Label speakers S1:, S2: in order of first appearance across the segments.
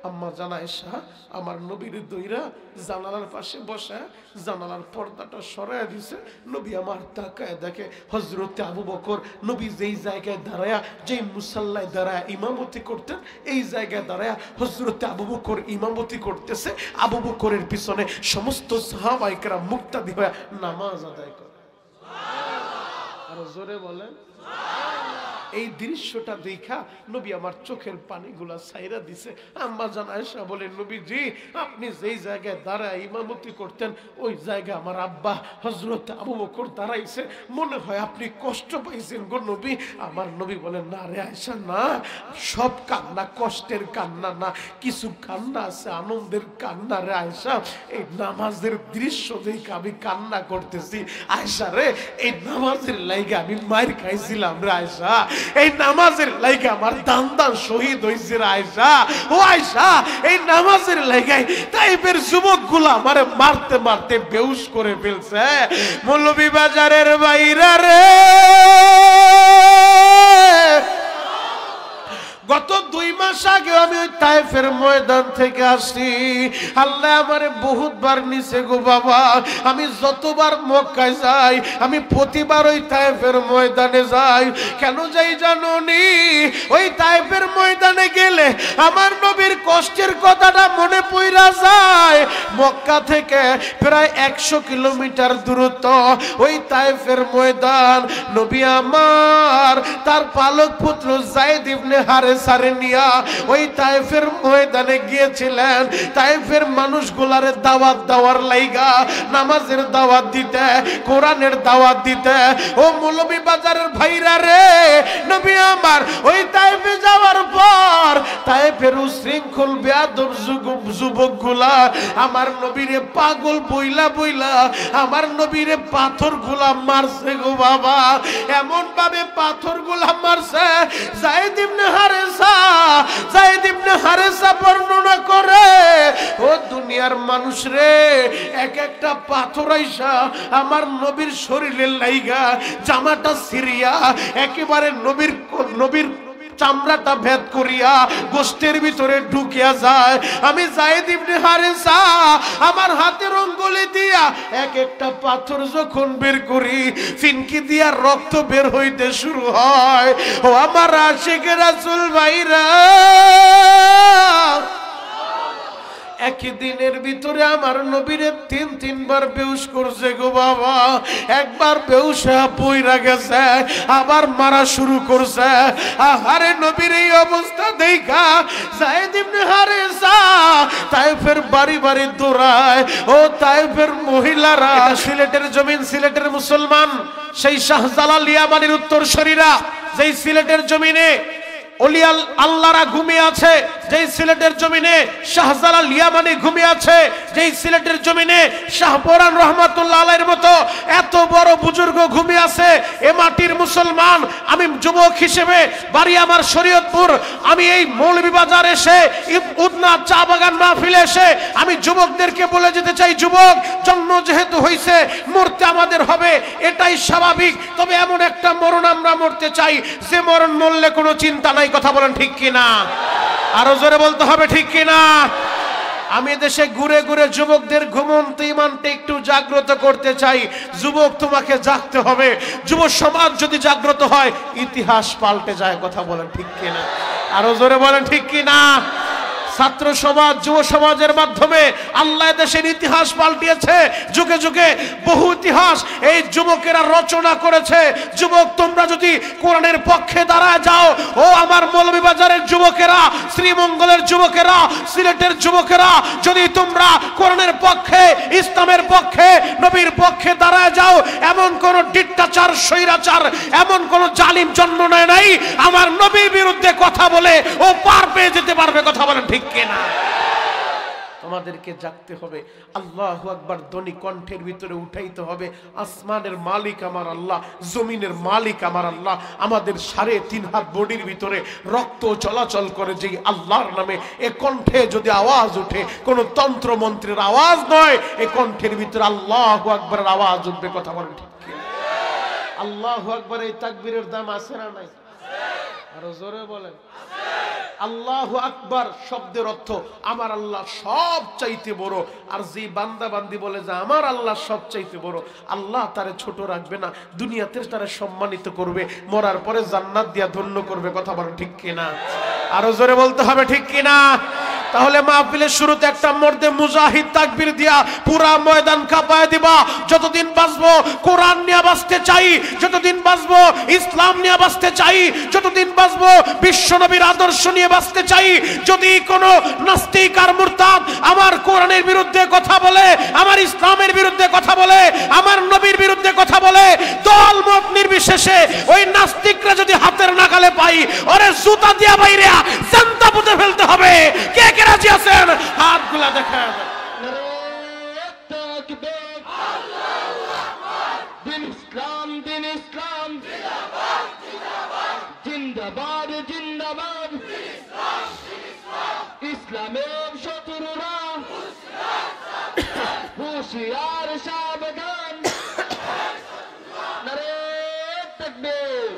S1: আম্মা জান আয়েশা আমার নবীর দইরা জানালার পাশে বসে জানালার পর্দাটা সরাইয়া দিছে। নবী আমার তাকায় দেখে হযরত আবু বকর নবী যেই জায়গায় দাঁড়ায়া, যেই মুসাল্লায় দাঁড়ায়া ইমামতি করতেন, এই জায়গায় দাঁড়ায়া হযরত আবু বকর ইমামতি করতেছে। আবু বকরের পিছনে সমস্ত সাহাবায়ে কেরাম মুক্তাদি হয়ে নামাজ আদায় করে। আর জোরে বলেন এই দৃশ্যটা দেখা নবী আমার চোখের পানিগুলা ছাইরা দিছে। আম্মা জান আয়েশা বলেন, নবীজি আপনি যেই জায়গায় দাঁড়ায় ইমামতি করতেন ওই জায়গায় আমার আব্বা হযরত আবু বকর দাঁড়াইছে, মনে হয় আপনি কষ্ট পাইছেন গো নবী। আমার নবী বলেন, না রে আয়েশা না, সব কান্না কষ্টের কান্না না, কিছু কান্না আছে আনন্দের কান্না রে আয়েশা। এই নামাজের দৃশ্য দেখে আমি কান্না করতেছি আয়েশা রে। এই নামাজের লাইগা আমি মায়ের খাইছিলাম রে আয়েশা, এই নামাজের লাইগা আমার দান দান শহীদ হইছে রে আয়েশা। ও আয়েশা এই নামাজের লাইগাই তাইফের যুবকগুলো আমারে মারতে মারতে বেহুশ করে ফেলছে। মৌলভীবাজারের বাইরা রে, গত 2 মাস আগে আমি ওই তাইফের ময়দান থেকে আসি। আল্লাহ আমারে বহুতবার নিছে গো বাবা। আমি যতবার মক্কায় যাই আমি প্রতিবার ওই তাইফের ময়দানে যাই। কেন যাই জানো নি? ওই তাইফের ময়দানে গেলে আমার নবীর কষ্টের কথাটা মনে পড়া যায়। মক্কা থেকে প্রায় 100 কিলোমিটার দূরত্ব ওই তাইফের ময়দান। নবী আমার তার পালক পুত্র যায়েদ ইবনে হারেসারে নিয়া ওই তাইফের ময়দানে গিয়েছিলেন। তাইফের মানুষগুলারে দাওয়াত দেওয়ার লাইগা, নামাজের দাওয়াত দিতে, কোরআনের দাওয়াত দিতে। ও মৌলভীবাজারের ভাইরা রে, নবী আমার ওই তাইফে যাওয়ার পর তাইফের উশৃঙ্খল বেয়াদব যুবকগুলা আমার নবীরে পাগল বইলা বইলা আমার নবীরে পাথরগুলা মারছে গো বাবা। এমন ভাবে পাথরগুলা মারছে, যায়েদ ইবনে হারেসা বর্ণনা করে, ও দুনিয়ার মানুষ রে, এক একটা পাথর আইসা আমার নবীর শরীরের লাইগা জামাটা ছিঁড়িয়া একেবারে নবীর চামড়াটা ভেদ করিয়া গোষ্ঠের ভিতরে ঢুকিয়া যায়। আমি যায়েদ ইবনে হারেসা আমার হাতের আঙ্গুলে দিয়া এক একটা পাথর যখন বের করি, ফিনকি দিয়া রক্ত বের হইতে শুরু হয়। ও আমার আশিকে রাসূল ভাইরা, একই দিনের ভিতরে আমার নবীরে 3 বার বেহুশ করছে গো বাবা। একবার বেহুশ হয়ে পইরা গেছে, আবার মারা শুরু করছে। আহারে নবীর এই অবস্থা দেখা যায়েদ ইবনে হারেসা তাইফের বাড়ি বাড়ি দৌড়ায়। ও তাইফের মহিলারা, সিলেটের জমিন, সিলেটের মুসলমান, সেই শাহজালাল ইয়ামানির উত্তরসূরিরা যেই সিলেটের জমিনে ওলিয়া আল্লাহরা ঘুমিয়ে আছে, যেই সিলেটের জমিনে শাহজালাল ইয়ামানি ঘুমিয়ে আছে, যেই সিলেটের জমিনে শাহপরান রহমাতুল্লাহ আলাইহির মতো এত বড় বুজুর্গ ঘুমিয়ে আছে, এ মাটির মুসলমান আমি যুবক হিসেবে বাড়ি আমার শরীয়তপুর, আমি এই মৌলভীবাজার এসে উদনা চা বাগান মাহফিলে এসে আমি যুবকদেরকে বলে যেতে চাই, যুবক জন্ম যেহেতু হয়েছে মরতে আমাদের হবে, এটাই স্বাভাবিক। তবে এমন একটা মরণ আমরা মরতে চাই যে মরণ মরলে কোনো চিন্তা নাই। কথা বলেন ঠিক কিনা? আরো জোরে বলতে হবে ঠিক কিনা? আমি দেশে ঘুরে ঘুরে যুবকদের ঘুমন্ত ইমানটা একটু জাগ্রত করতে চাই। যুবক তোমাকে জাগতে হবে। যুব সমাজ যদি জাগ্রত হয় ইতিহাস পাল্টে যায়। কথা বলেন ঠিক কিনা? আরো জোরে বলেন ঠিক কিনা? ছাত্র সমাজ, যুব সমাজের মাধ্যমে আল্লাহ দেশের ইতিহাস পাল্টিয়েছে। যুগে যুগে বহু ইতিহাস এই যুবকেরা রচনা করেছে। যুবক তোমরা যদি কোরআনের পক্ষে দাঁড়ায় যাও, ও আমার মৌলভীবাজারের যুবকেরা, শ্রীমঙ্গলের যুবকেরা, সিলেটের যুবকেরা, যদি তোমরা কোরআনের পক্ষে, ইসলামের পক্ষে, নবীর পক্ষে দাঁড়ায় যাও, এমন কোন ডিক্টাচার, স্বৈরাচার, এমন কোন জালিম জন্ম নেয় নাই আমার নবীর বিরুদ্ধে কথা বলে ও পার পেয়ে যেতে পারবে। কথা বলেন ঠিক কিনা? তোমাদেরকে জাগতে হবে। আল্লাহু আকবার ধ্বনি কণ্ঠের ভিতরে উঠাইতে হবে। আসমানের মালিক আমার আল্লাহ, জমিনের মালিক আমার আল্লাহ। আমাদের 3.5 হাত বডির ভিতরে রক্ত চলাচল করে যেই আল্লাহর নামে এ কণ্ঠে যদি আওয়াজ উঠে, কোন তন্ত্র মন্ত্রের আওয়াজ নয়, এ কণ্ঠের ভিতরে আল্লাহু আকবারের আওয়াজ উঠবে। কথা বলেন ঠিক কিনা? আল্লাহু আকবার এই তাকবীরের দাম আছে না নাই? আরো জোরে বলেন আল্লাহু আকবার শব্দের অর্থ আমার আল্লাহ সব চাইতে বড়। আর যে বান্দা বান্দি বলে যে আমার আল্লাহ সব চাইতে বড়, আল্লাহ তারে ছোট রাখবে না, দুনিয়াতে তারে সম্মানিত করবে, মরার পরে জান্নাত দিয়া ধন্য করবে। কথা বলেন ঠিক কিনা? আরো জোরে বলতে হবে ঠিক কিনা? তাহলে মাহফিলের শুরুতে একটা মর্দে মুজাহিদ তাকবীর দিয়া পুরা ময়দান কাঁপায় দিবা। যতদিন বাঁচবো কোরআন নিয়ে বাঁচতে চাই, যতদিন বাঁচবো ইসলাম নিয়ে বাঁচতে চাই, যতদিন বাঁচবো বিশ্বনবীর আদর্শ নিয়ে বাঁচতে চাই। যদি কোনো নাস্তিক আর মুরতাদ আমার কোরআনের বিরুদ্ধে কথা বলে, আমার ইসলামের বিরুদ্ধে কথা বলে, আমার নবীর বিরুদ্ধে কথা বলে, দল মত নির্বিশেষে ওই নাস্তিকরা যদি হাতের নাগালে পাই, ওরে জুতা দিয়া বাইরে জান্তা পুঁতে ফেলতে হবে। কে কে রাজি আছেন? হাতগুলা দেখান।
S2: দিন ইসলাম, দিন ইসলাম জিন্দাবাদ, জিন্দাবাদ ইসলামের শত্রুরা হুঁশিয়ার সাবধান। নারে তাকবীর।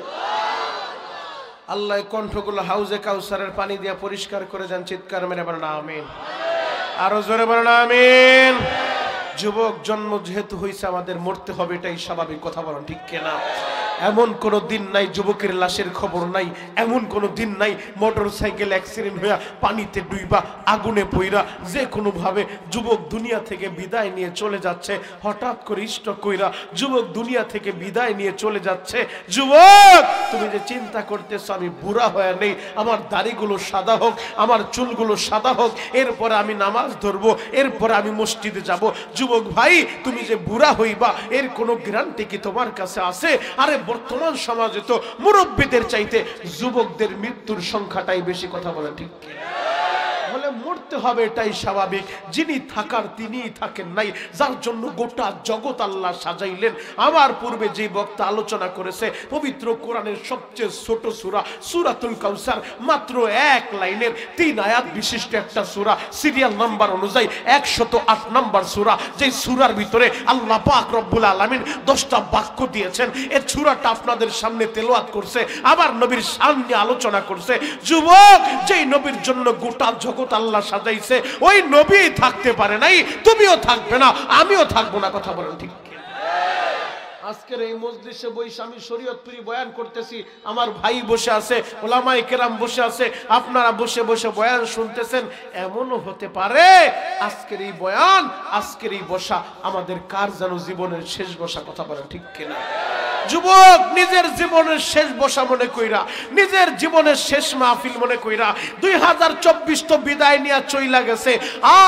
S1: আল্লাহ কণ্ঠগুলো হাউজে কাউসারের পানি দিয়ে পরিষ্কার করে যান। চিৎকার মেরে বলেন আমিন। আরো জোরে বলেন আমিন। যুবক জন্ম যেহেতু হয়েছে আমাদের মরতে হবে, এটাই স্বাভাবিক। কথা বলেন ঠিক কিনা? এমন কোনো দিন নাই যুবকের লাশের খবর নাই, এমন কোনো দিন নাই মোটর সাইকেল অ্যাক্সিডেন্ট হইয়া পানিতে ডুইবা আগুনে পইরা যে কোনো ভাবে যুবক দুনিয়া থেকে বিদায় নিয়ে চলে যাচ্ছে। হঠাৎ করে স্ট্রোক কইরা যুবক দুনিয়া থেকে বিদায় নিয়ে চলে যাচ্ছে। যুবক তুমি যে চিন্তা করতেছো আমি বুড়া হয়ে নেই, আমার দাড়িগুলো সাদা হোক, আমার চুলগুলো সাদা হোক, এরপরে আমি নামাজ ধরবো, এরপরে আমি মসজিদে যাব। যুবক ভাই তুমি যে বুড়া হইবা এর কোনো গ্যারান্টি কি তোমার কাছে আছে? আরে বর্তমান সমাজে তো মুরব্বীদের চাইতে যুবকদের মৃত্যুর সংখ্যাটাই বেশি। কথা বলে ঠিক হলে মরতে হবে, এটাই স্বাভাবিক। যিনি থাকার তিনিই থাকেন নাই, যার জন্য গোটা জগৎ আল্লাহ সাজাইলেন। আমার পূর্বে যে বক্তা আলোচনা করেছে পবিত্র কোরআনের সবচেয়ে ছোট সূরা সূরাতুল কাউসার, মাত্র 1 লাইনের 3 আয়াত বিশিষ্ট একটা সূরা, সিরিয়াল নাম্বার অনুযায়ী 108 নাম্বার সূরা। যে সূরার ভিতরে আল্লাহ পাক রব্বুল আলামিন 10টা বাক্য দিয়েছেন। এই সূরাটা আপনাদের সামনে তেলাওয়াত করছে, আবার নবীর শান নিয়ে আলোচনা করছে। যুবক যেই নবীর জন্য গোটা জগৎ আল্লাহ সাজাইছে, ওই নবী থাকতে পারে নাই, তুমিও থাকবে না, আমিও থাকবো না। কথা বলেন ঠিক? আজকের এই মজলিসে বসে আমি শরীয়তপুরি বয়ান করতেছি, আমার ভাই বসে আছে, ওলামায়ে কেরাম বসে আছে, আপনারা বসে বসে বয়ান শুনতেছেন। এমনও হতে পারে আজকের এই বয়ান, আজকের এই বসা আমাদের কার যেন জীবনের শেষ বসা। কথা বলেন ঠিক কিনা? যুবক নিজের জীবনের শেষ বসা মনে কইরা, নিজের জীবনের শেষ মাহফিল মনে কইরা 2024 তো বিদায় নিয়ে চইলা গেছে,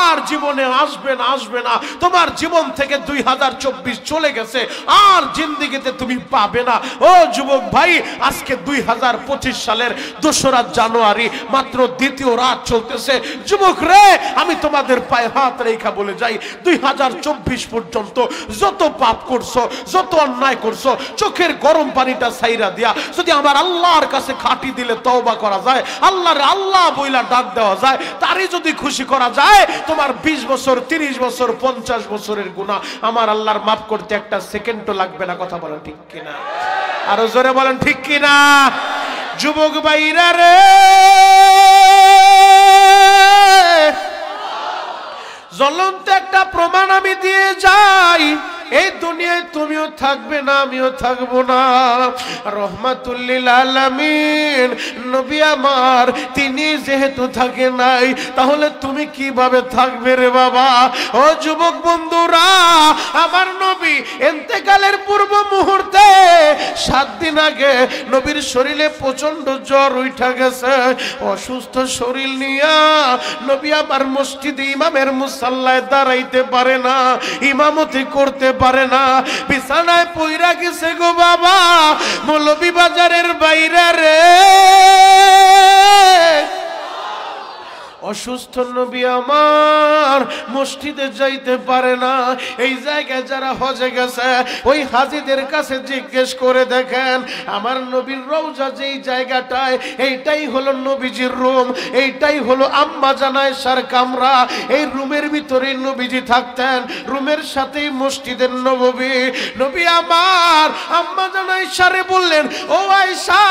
S1: আর জীবনে আসবে না, আসবে না। তোমার জীবন থেকে 2024 চলে গেছে, আর জিন্দেগিতে তুমি পাবে না। ও যুবক ভাই, আজকে 2025 সালের 2রা জানুয়ারি, মাত্র দ্বিতীয় রাত চলতেছে। যুবক রে, আমি তোমাদের পায়ে হাত রেখা বলে যাই, 2024 পর্যন্ত যত পাপ করছো, যত অন্যায় করছো, চোখের গরম পানিটা ছাইরা দিয়া যদি আমার আল্লাহর কাছে খাটি দিলে তওবা করা যায়, আল্লাহর আল্লাহ বইলা ডাক দেওয়া যায়, তারই যদি খুশি করা যায়, তোমার 20 বছর, 30 বছর, 50 বছরের গুনাহ আমার আল্লাহর মাফ করতে একটা সেকেন্ডও লাগবে না। কথা বলেন ঠিক কিনা? আরো জোরে বলেন ঠিক কিনা? যুবক ভাইরা রে, জ্বলন্ত একটা প্রমাণ আমি দিয়ে যাই, এই দুনিয়ায় তুমিও থাকবে না, আমিও থাকবো না। রহমাতুল লিল আলামিন নবী আমার, তিনি যেহেতু থাকে নাই, তাহলে তুমি কিভাবে থাকবে রে বাবা? ও যুবক বন্ধুরা, আমার নবী ইন্তেকালের পূর্ব মুহূর্তে 7 দিন আগে নবীর শরীরে প্রচন্ড জ্বর উঠা গেছে। অসুস্থ শরীর নিয়া নবী আমার মসজিদে ইমামের মুসাল্লায় দাঁড়াইতে পারে না, ইমামতি করতে পারে না, বিছানায় পইরা গেছে গো বাবা, মৌলভী বাজারের বাইরে রে। অসুস্থ নবী আমার মসজিদে যাইতে পারে না। এই জায়গায় যারা হজে গেছে ওই হাজীদের কাছে জিজ্ঞেস করে দেখেন, আমার নবীর রওজা যেই জায়গাটায়, এইটাই হলো নবীজির রুম, এইটাই হলো আম্মা জান আয়েশার কামরা। এই রুমের ভিতরে নবীজি থাকতেন, রুমের সাথেই মসজিদের নববী। নবী আমার আম্মা জান আয়েশারে বললেন, ও আয়েশা,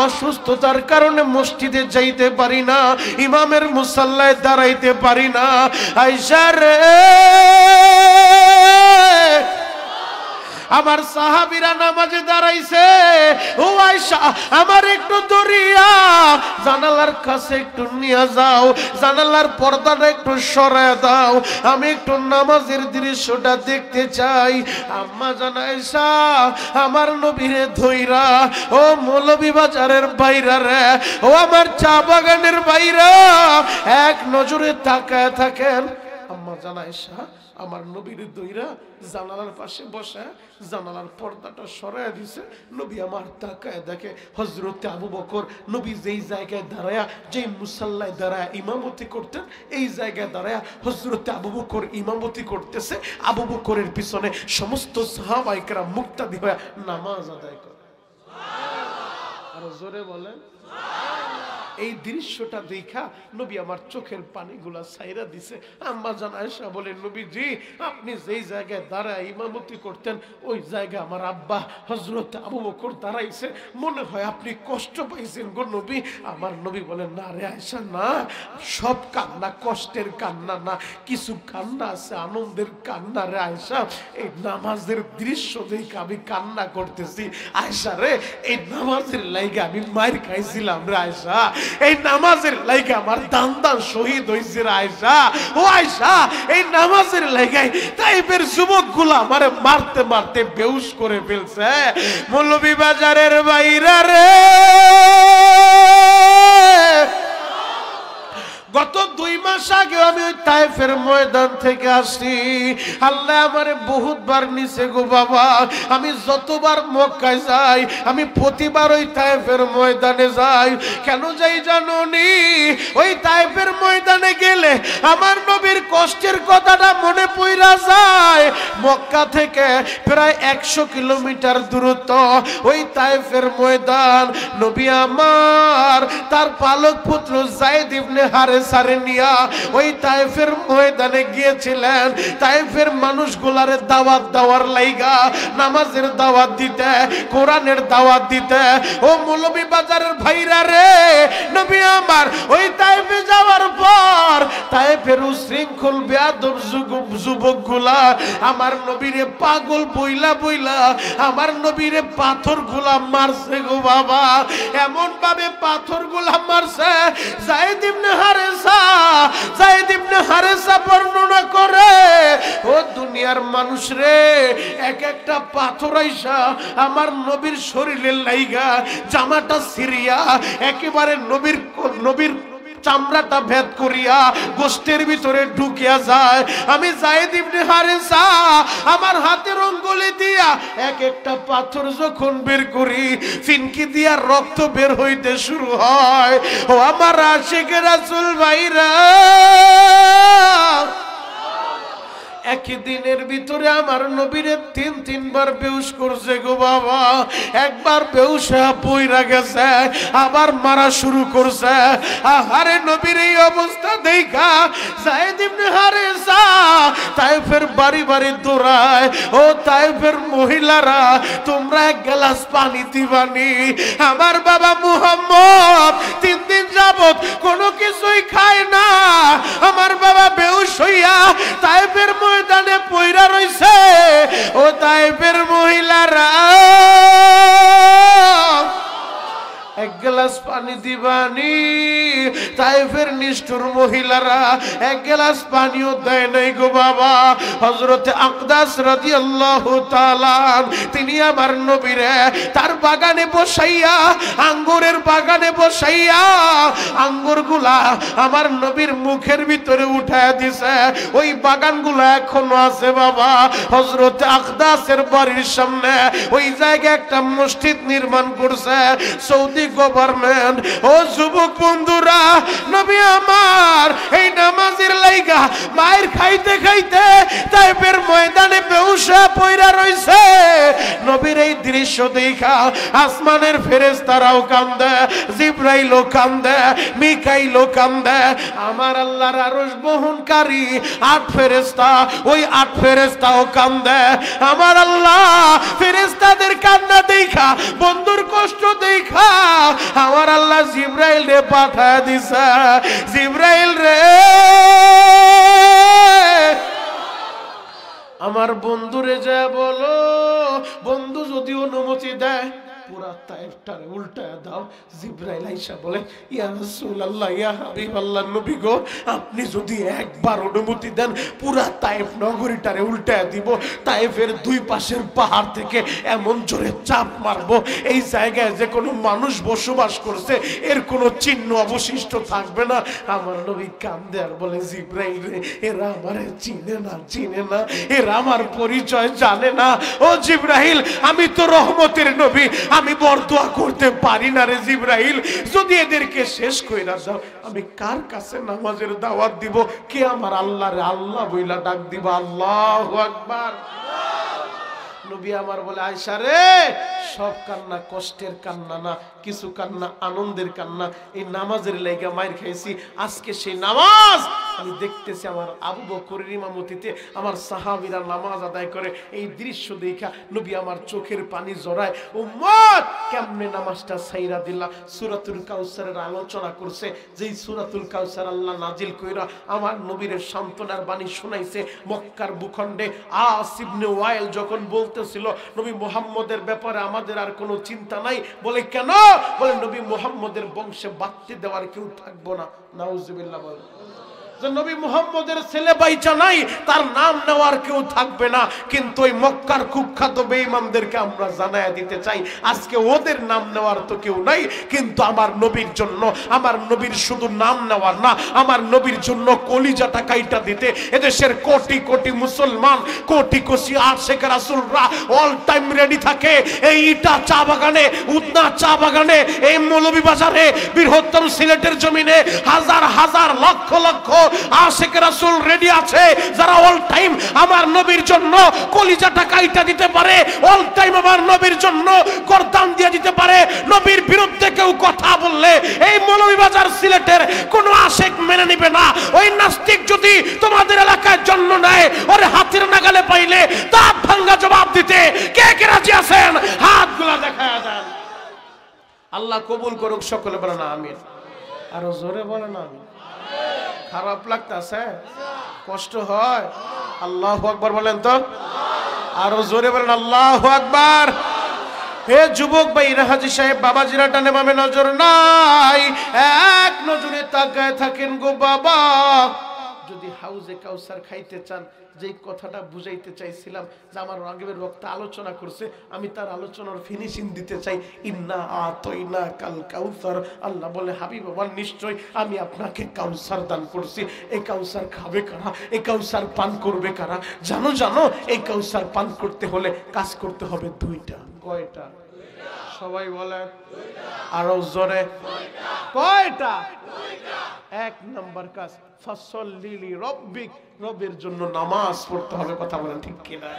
S1: অসুস্থতার কারণে মসজিদে যাইতে পারি না, ইমামের মুসাল্লায় দাঁড়াইতে পারি না। আয়েশা রে, আমার সাহাবীরা নামাজে দাঁড়াইছে, ও আয়েশা আমার একটু দরিয়া জানালার কাছে একটু নিয়ে যাও, জানালার পর্দাটা একটু সরায় দাও, আমি একটু নামাজের দৃশ্যটা দেখতে চাই। আম্মা জান আয়েশা আমার নবীরে ধইরা, ও মৌলভী বাজারের বাইরা রে, ও আমার চা বাগানের বাইরা, এক নজরে তাকায় থাকেন। আম্মা জান আয়েশা আমার নবীর দইরা জানালার পাশে বসে জানালার পর্দাটা সরাইয়া দিছে। নবী আমার তাকায় দেখে হযরতে আবু বকর নবী যেই জায়গায় দাঁড়ায়া, যেই মুসাল্লায় দাঁড়ায়া ইমামতি করতেন, এই জায়গায় দাঁড়ায়া হযরতে আবু বকর ইমামতি করতেছে। আবু বকরের পিছনে সমস্ত সাহাবায়ে কেরাম মুক্তাদি হয়ে নামাজ আদায় করে। আর জোরে বলেন এই দৃশ্যটা দেখা নবী আমার চোখের পানিগুলা ছাইরা দিছে। আম্মা জান আয়েশা বলে, নবীজি আপনি যেই জায়গায় দাঁড়ায় ইমামতি করতেন ওই জায়গায় আমার আব্বা হযরত আবু বকর দাঁড়াইছে, মনে হয় আপনি কষ্ট পাইছেন গো নবী। আমার নবী বলেন, না রে আয়েশা না, সব কান্না কষ্টের কান্না না, কিছু কান্না আছে আনন্দের কান্না রে আয়েশা। এই নামাজের দৃশ্য দেখে আমি কান্না করতেছি আয়েশা রে, এই নামাজের লাইগা আমি মার খাইছিলাম রে আয়েশা, এই নামাজের লাইগা আমার দান শহীদ হইছে রে আয়েশা। ও আয়েশা এই নামাজের লাইগাই তাইফের যুবকগুলা আমারে মারতে মারতে বেহুশ করে ফেলছে। মৌলভী বাজারের বাইরা রে, গত 2 মাস আগে আমি ওই তায়েফের ময়দান থেকে আসি। আল্লাহ আমারে বহুতবার নিছে গো বাবা। আমি যতবার মক্কায় যাই আমি প্রতিবার ওই তায়েফের ময়দানে যাই। কেন যাই জানো নি? ওই তায়েফের ময়দানে গেলে আমার নবীর কষ্টের কথাটা মনে পড়া যায়। মক্কা থেকে প্রায় 100 কিলোমিটার দূরত্ব ওই তায়েফের ময়দান। নবী আমার তার পালক পুত্র যায়েদ ইবনে হারেস সারে নিয়া ওই তায়েফের ময়দানে গিয়েছিলেন। তায়েফের মানুষগুলারে দাওয়াত দেওয়ার লাইগা, নামাজের দাওয়াত দিতে, কোরআনের দাওয়াত দিতে। ও মৌলভী বাজারের ভাইরা রে, নবী আমার ওই তায়েফে যাওয়ার পর তায়েফের উশৃঙ্খল বেয়াদব যুবকগুলা আমার নবীরে পাগল বইলা বইলা আমার নবীরে পাথরগুলা মারছে গো বাবা। এমন ভাবে পাথরগুলা মারছে, যায়েদ ইবনে হারেসা বর্ণনা করে, ও দুনিয়ার মানুষ রে, এক একটা পাথর আইসা আমার নবীর শরীরের লাইগা জামাটা সিরিয়া একেবারে নবীর চামড়াটা ভেদ করিয়া গোষ্ঠের ভিতরে ঢুকিয়া যায়। আমি যায়েদ ইবনে হারেসা আমার হাতের অঙ্গুলি দিয়া এক একটা পাথর যখন বের করি, ফিনকি দিয়া রক্ত বের হইতে শুরু হয়। ও আমার আশিকে রাসূল ভাইরা, একই দিনের ভিতরে আমার নবীরে 3 বার বেহুশ করছে গো বাবা। একবার বেহুশ পইরা গেছে, আবার মারা শুরু করছে। আরে নবীর এই অবস্থা দেখা যায়েদ ইবনে হারেসা তায়েফের বাড়ি বাড়ি দৌড়ায়, ও তায়েফের মহিলারা তোমরা 1 গ্লাস পানি দিবানি। আমার বাবা মুহাম্মদ 3 দিন যাবত কোনো কিছুই খায় না। আমার বাবা বেহুশ হইয়া তায়েফের ময়দানে পইরা রইছে। ও তায়েফের মহিলারা 1 গ্লাস পানি দিবানি। তায়েফের নিষ্ঠুর মহিলারা 1 গ্লাস পানিও দেয় নাই গো বাবা। হযরতে আকদাস রাদিয়াল্লাহু তাআলা তিনি আমার নবীরে তার বাগানে বসাইয়া, আঙ্গুরের বাগানে বসাইয়া আঙ্গুরগুলা আমার নবীর মুখের ভিতরে উঠায় দিছে। ওই বাগানগুলা এখনো আছে বাবা। হযরতে আকদাসের বাড়ির সামনে ওই জায়গায় একটা মসজিদ নির্মাণ করছে সৌদি গভর্নমেন্ট। ও যুবক বন্ধুরা, নবী আমার এই নামাজের লাইগা মায়ের খাইতে খাইতে তাইফের ময়দানে বেহুশ পয়রা রইছে। নবীর এই দৃশ্য দেখা আসমানের ফেরেশতারাও কান্দে, জিবরাইলও কান্দে, মিকাইলও কান্দে। আমার আল্লাহর আরশ বহনকারী 8 ফেরেশতা, ওই 8 ফেরেশতাও কান্দে। আমার আল্লাহ ফেরেশতাদের কান্না দেখা, বন্ধুর কষ্ট দেখা আমার আল্লাহ জিবরাইল রে পাঠায় দিছে। জিবরাইল রে আমার বন্ধুরে যা বলো, বন্ধু যদি অনুমতি দেয় পুরা তায়েফটারে উল্টায় দাও। জিবরাইল আইসা বলে, ইয়া রাসূলুল্লাহ, ইয়া হাবিবাল্লাহ, নবী গো, আপনি যদি একবার অনুমতি দেন পুরা তায়েফ নগরীটারে উল্টায় দিব। তায়েফের দুই পাশের পাহাড় থেকে এমন জোরে চাপ মারবো, এই জায়গায় যে কোনো মানুষ বসবাস করছে এর কোনো চিহ্ন অবশিষ্ট থাকবে না। আমার নবী কান্দে আর বলে, জিবরাইল রে, এরা আমারে চিনে না, চিনে না, এরা আমার পরিচয় জানে না। ও জিবরাইল, আমি তো রহমতের নবী, আমি বরদোয়া করতে পারি না রে জিবরাইল। যদি এদেরকে শেষ কইরা দাও, আমি কার কাছে নামাজের দাওয়াত দিব? কে আমার আল্লাহ রে আল্লাহ বইলা ডাক দিব? আল্লাহু আকবার। নবী আমার বলে, আয়েশা রে, সব কান্না কষ্টের কান্না না, কিছু কান্না আনন্দের কান্না। এই নামাজের লাইগা মাইর খাইছি, আজকে সেই নামাজ আমি দেখতেছি আমার আবু বকরের ইমামতিতে আমার সাহাবীরা নামাজ আদায় করে। এই দৃশ্য দেখা নবী আমার চোখের পানি জড়ায়। উম্মত, কেমনে নামাজটা ছাইরা দিলা? সূরাতুল কাউসারের আলোচনা করছে, যেই সূরাতুল কাউসার আল্লাহ নাজিল কইরা আমার নবীর সান্ত্বনার বাণী শোনাইছে। মক্কার ভূখণ্ডে আস ইবনে ওয়াইল যখন বলতেছিল নবী মুহাম্মদের ব্যাপারে আমাদের আর কোনো চিন্তা নাই, বলে কেন? বলে নবী মুহাম্মদের বংশে বাত্তি দেওয়ার কেউ থাকবো না। নাউজুবিল্লাহ। বলে যে নবী মুহাম্মদের ছেলে বাইচা নাই, তার নাম নেওয়ার কেউ থাকবে না। কিন্তু ওই মক্কার কুখ্যাত বেঈমানদেরকে আমরা জানায়া দিতে চাই, আজকে ওদের নাম নেওয়ার তো কেউ নাই, কিন্তু আমার নবীর জন্য, আমার নবীর শুধু নাম নেওয়ার না, আমার নবীর জন্য কলিজাটা কাইটা দিতে এদেশের কোটি কোটি মুসলমান, crore crore Ashiq রাসূলরা all time ready থাকে। এই ইটা চা বাগানে, উদনা চা বাগানে, এই মৌলভীবাজারে, বৃহত্তম সিলেটের জমিনে হাজার হাজার লক্ষ লক্ষ আশিক রাসূল রেডি আছে, যারা অল টাইম আমার নবীর জন্য কলিজাটা কাইটা দিতে পারে, অল টাইম আমার নবীর জন্য গর্দান দিয়ে দিতে পারে। নবীর বিরুদ্ধে কেউ কথা বললে এই মৌলভীবাজার সিলেটের কোন আশিক মেনে নিবে না। ওই নাস্তিক যদি তোমাদের এলাকায় জন্ম নেয়, ওরে হাতের নাগালে পাইলে দাঁত ভাঙ্গা জবাব দিতে কে কে রাজি আছেন? হাতগুলা দেখায়া দেন। আল্লাহ কবুল করুক, সকলে বলেন আমিন। আরো জোরে বলেন আমিন। খারাপ লাগতেছে, কষ্ট হয়? আল্লাহু আকবার বলেন তো, আরো জোরে বলেন আল্লাহু আকবার। হে যুবক ভাইরা, হাজী সাহেব বাবাজিরা টানে বামে নজর নাই, এক নজরে তাকায় থাকেন গো বাবা। যদি হাউজে কাউসার খাইতে চান, যেই কথাটা বুঝাইতে চাইছিলাম যে আমার রাগবের বক্তা আলোচনা করছে, আমি তার আলোচনার ফিনিশিং দিতে চাই। ইন্না আতাইনা কাল কাউসার। আল্লাহ বলে, হাবিব আমার নিশ্চয় আমি আপনাকে কাউসার দান করছি। এই কাউসার খাবে কারা? এই কাউসার পান করবে কারা? জানো জানো, এই কাউসার পান করতে হলে কাজ করতে হবে দুইটা। কয়টা? সবাই বলে আরো জোরে, কয়টা? এক নাম্বার কাজ, ফাসল্লি রব্বিক, রবের জন্য নামাজ পড়তে হবে। কথা বলেন ঠিক কিনা?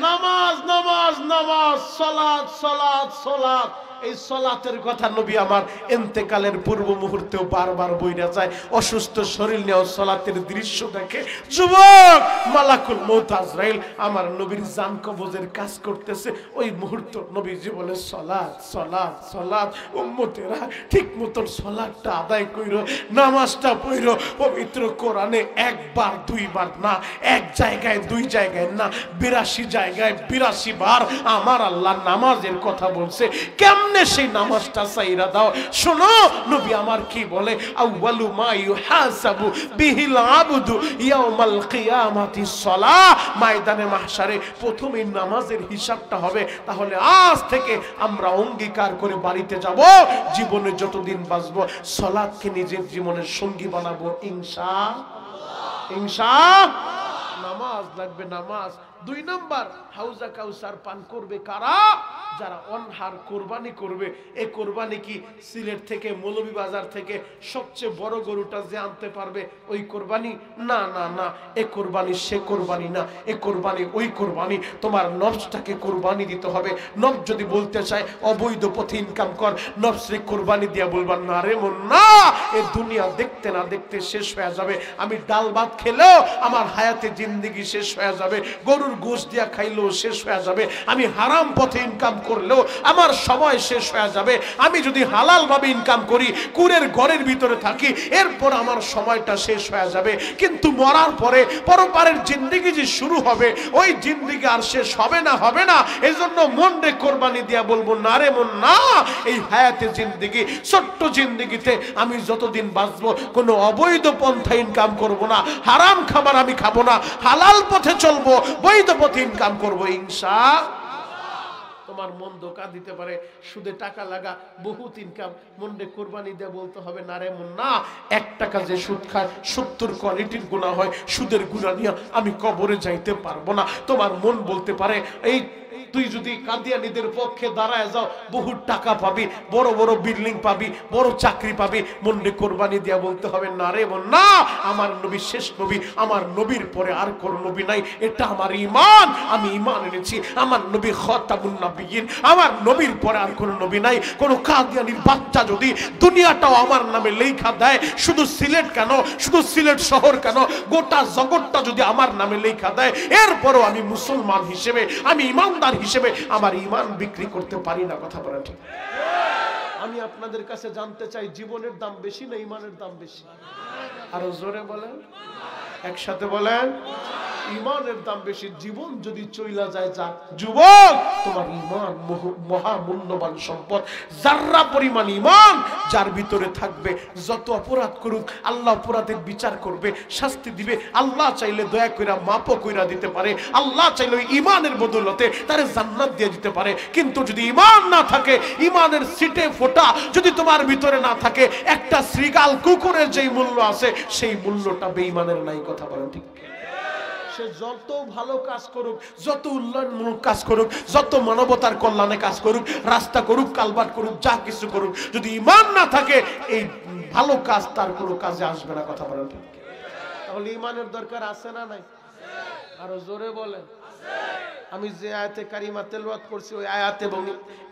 S1: নামাজ নামাজ নামাজ, সালাত সালাত সালাত। এই সালাতের কথা নবী আমার ইন্তেকালের পূর্ব মুহূর্তেও বারবার বইরা যায়। অসুস্থ শরীর নিয়েও সালাতের দৃশ্য দেখে। যুবক, মালাকুল মউত আজরাইল আমার নবীর জান কবজের কাজ করতেছে, ওই মুহূর্ত নবীজি বলে, সালাত সালাত সালাত। উম্মতেরা ঠিক মতন সালাতটা আদায় কইরো, নামাজটা পড়ো। পবিত্র কোরআনে একবার দুইবার না, এক জায়গায় দুই জায়গায় না, 82 জায়গায় 82 বার আমার আল্লাহ নামাজের কথা বলছে। কেমন সেই নামাজটা সাইরা দাও। শোনো নবী আমার কি বলে, আউয়ালু মা ইউহাসাবু বিহিল আবদু ইয়াউমাল কিয়ামাতি সালাহ। ময়দানে মাহশারে প্রথমে নামাজের হিসাবটা হবে। তাহলে আজ থেকে আমরা অঙ্গীকার করে বাড়িতে যাব, জীবনে যতদিন বাঁচবো সালাতকে নিজের জীবনের সঙ্গী বানাবো ইনশাআল্লাহ। ইনশাআল্লাহ নামাজ লাগবে, নামাজ। দুই নাম্বার, হাউজা কাউসার পান করবে কারা? যারা অনহার কোরবানি করবে, এই কোরবানি কি সিলেট থেকে মৌলভীবাজার থেকে সবচেয়ে বড় গরুটা যে আনতে পারবে ওই কোরবানি? না না না, এ কোরবানি সে কোরবানি না, এ কোরবানি ওই কোরবানি। তোমার নফসটাকে কোরবানি দিতে হবে। নফস যদি বলতে চায় অবৈধ পথে ইনকাম কর, নফসরে কোরবানি দিয়া বলবার না রে মন না, এ দুনিয়া দেখতে না দেখতে শেষ হয়ে যাবে। আমি ডাল ভাত খেলেও আমার হায়াতে জিন্দেগি শেষ হয়ে যাবে, গরুর গোশত দিয়া খাইলেও শেষ হয়ে যাবে, আমি হারাম পথে ইনকাম করলেও আমার সময় শেষ হয়ে যাবে। আমি যদি হালাল ভাবে ইনকাম করি, কুরের ঘরের ভিতরে থাকি, এরপর আমার সময়টা শেষ হয়ে যাবে। কিন্তু মরার পরে পরপারের জিন্দেগি যে শুরু হবে, ওই জিন্দেগি আর শেষ হবে না, হবে না। এই জন্য মন রে কোরবানি দিয়া বলবো না রে মন না, এই হায়াতে জিন্দেগি, ছোট্ট জিন্দেগিতে আমি যতদিন বাঁচবো কোনো অবৈধ পন্থা ইনকাম করব না, হারাম খাবার আমি খাবো না, হালাল পথে চলবো, বৈধ পথে ইনকাম করবো ইনশাআল্লাহ। তোমার মন ধোঁকা দিতে পারে, সুদে টাকা লাগা, বহুত ইনকাম, মনরে কোরবানি দিয়ে বলতে হবে না রে মন না, 1 টাকা যে সুদ খায় 70 কোয়ালিটির গুনাহ হয়, সুদের গুনাহ নিয়ে আমি কবরে যাইতে পারবো না। তোমার মন বলতে পারে এই তুই যদি কাদিয়ানীদের পক্ষে দাঁড়ায় যাও বহুত টাকা পাবি, বড় বড় বিল্ডিং পাবি, বড় চাকরি পাবি, মনরে কোরবানি দিয়া বলতে হবে না রে মন না, আমার নবী শেষ নবী, আমার নবীর পরে আর কোন নবী নাই, এটা আমার ঈমান, আমি ঈমান এনেছি, আমার নবী খাতামুন নবিয়্যিন, আমার নবীর পরে আর কোন নবী নাই। কোন কাদিয়ানীর বাচ্চা যদি দুনিয়াটাও আমার নামে লেখা দেয়, শুধু সিলেট কেন, শুধু সিলেট শহর কেন, গোটা জগৎটা যদি আমার নামে লেখা দেয়, এরপরও আমি মুসলমান হিসেবে, আমি ঈমানদার হিসেবে আমার ঈমান বিক্রি করতে পারি না। কথা বলেন ঠিক? আমি আপনাদের কাছে জানতে চাই, জীবনের দাম বেশি না ঈমানের দাম বেশি? আরো জোরে বলেন, একসাথে বলেন। ঈমানের দাম বেশি। জীবন যদি চইলা যায় যাক, যুবক তোমার ঈমান মহা মূল্যবান সম্পদ। যাররা পরিমাণ ঈমান যার ভিতরে থাকবে, যত অপরাধ করুক আল্লাহ অপরাধের বিচার করবে, শাস্তি দিবে। আল্লাহ চাইলে দয়া কইরা মাপও কইরা দিতে পারে, আল্লাহ চাইলে ঈমানের বদৌলতে তারে জান্নাত দিয়ে দিতে পারে। কিন্তু যদি ঈমান না থাকে, ঈমানের সিটে ফোঁটা যদি তোমার ভিতরে না থাকে, একটা শ্রীগাল কুকুরের যেই মূল্য আছে সেই মূল্যটা বেঈমানের নাই। কথা বলেন ঠিক? সে যত ভালো কাজ করুক, যত উন্নয়নমূলক কাজ করুক, যত মানবতার কল্যাণে কাজ করুক, রাস্তা করুক, কালভার্ট করুক, যা কিছু করুক, যদি ঈমান না থাকে এই ভালো কাজ তার কোনো কাজে আসবে না। কথা বলেন ঠিক? তাহলে ঈমানের দরকার আছে না নাই? আরো জোরে বলেন। আমি যে আয়াতে কারিমা তেলাওয়াত করছি ওই আয়াত এবং